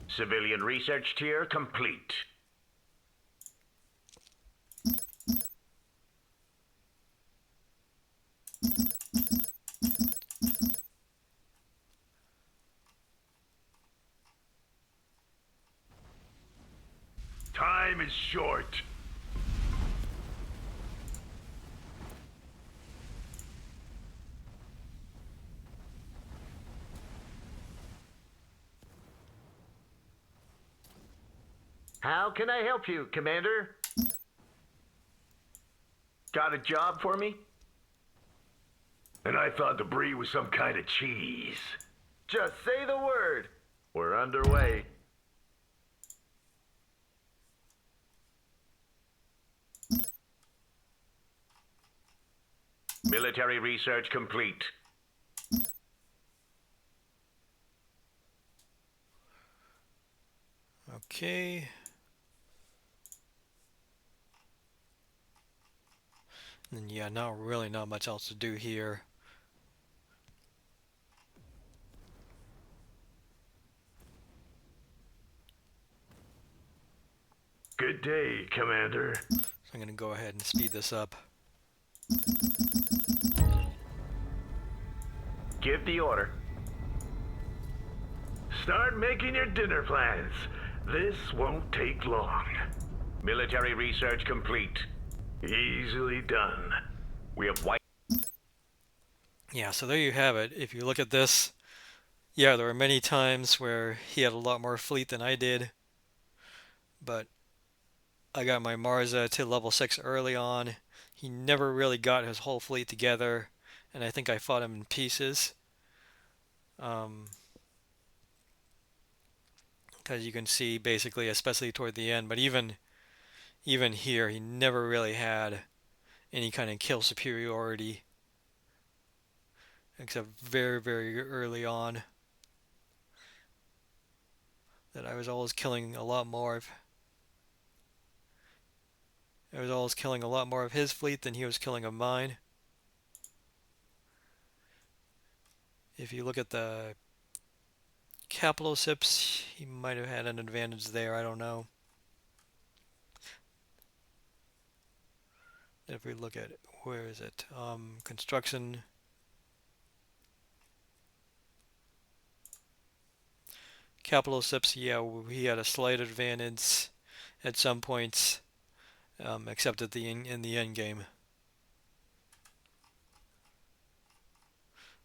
Civilian research tier complete. Time is short. How can I help you, Commander? Got a job for me? And I thought the brie was some kind of cheese. Just say the word. We're underway. Military research complete. Okay. And yeah, not much else to do here. Good day, Commander. So I'm going to go ahead and speed this up. Give the order. Start making your dinner plans. This won't take long. Military research complete. Easily done. We have white. Yeah, so there you have it. If you look at this, yeah, there were many times where he had a lot more fleet than I did, but I got my Marza to level 6 early on. He never really got his whole fleet together, and I think I fought him in pieces. Because you can see basically, especially toward the end, but even here, he never really had any kind of kill superiority, except very, very early on. That I was always killing a lot more of. I was always killing a lot more of his fleet than he was killing of mine. If you look at the capital sips, he might have had an advantage there. I don't know. If we look at where is it? Construction. Capital sips, yeah, he had a slight advantage at some points, except at the in the end game.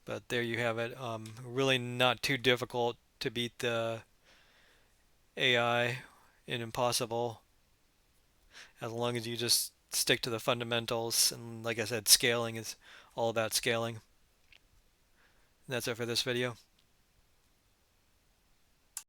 But there you have it. Really not too difficult to beat the AI in Impossible, as long as you just stick to the fundamentals. And like I said, scaling is all about scaling. And that's it for this video.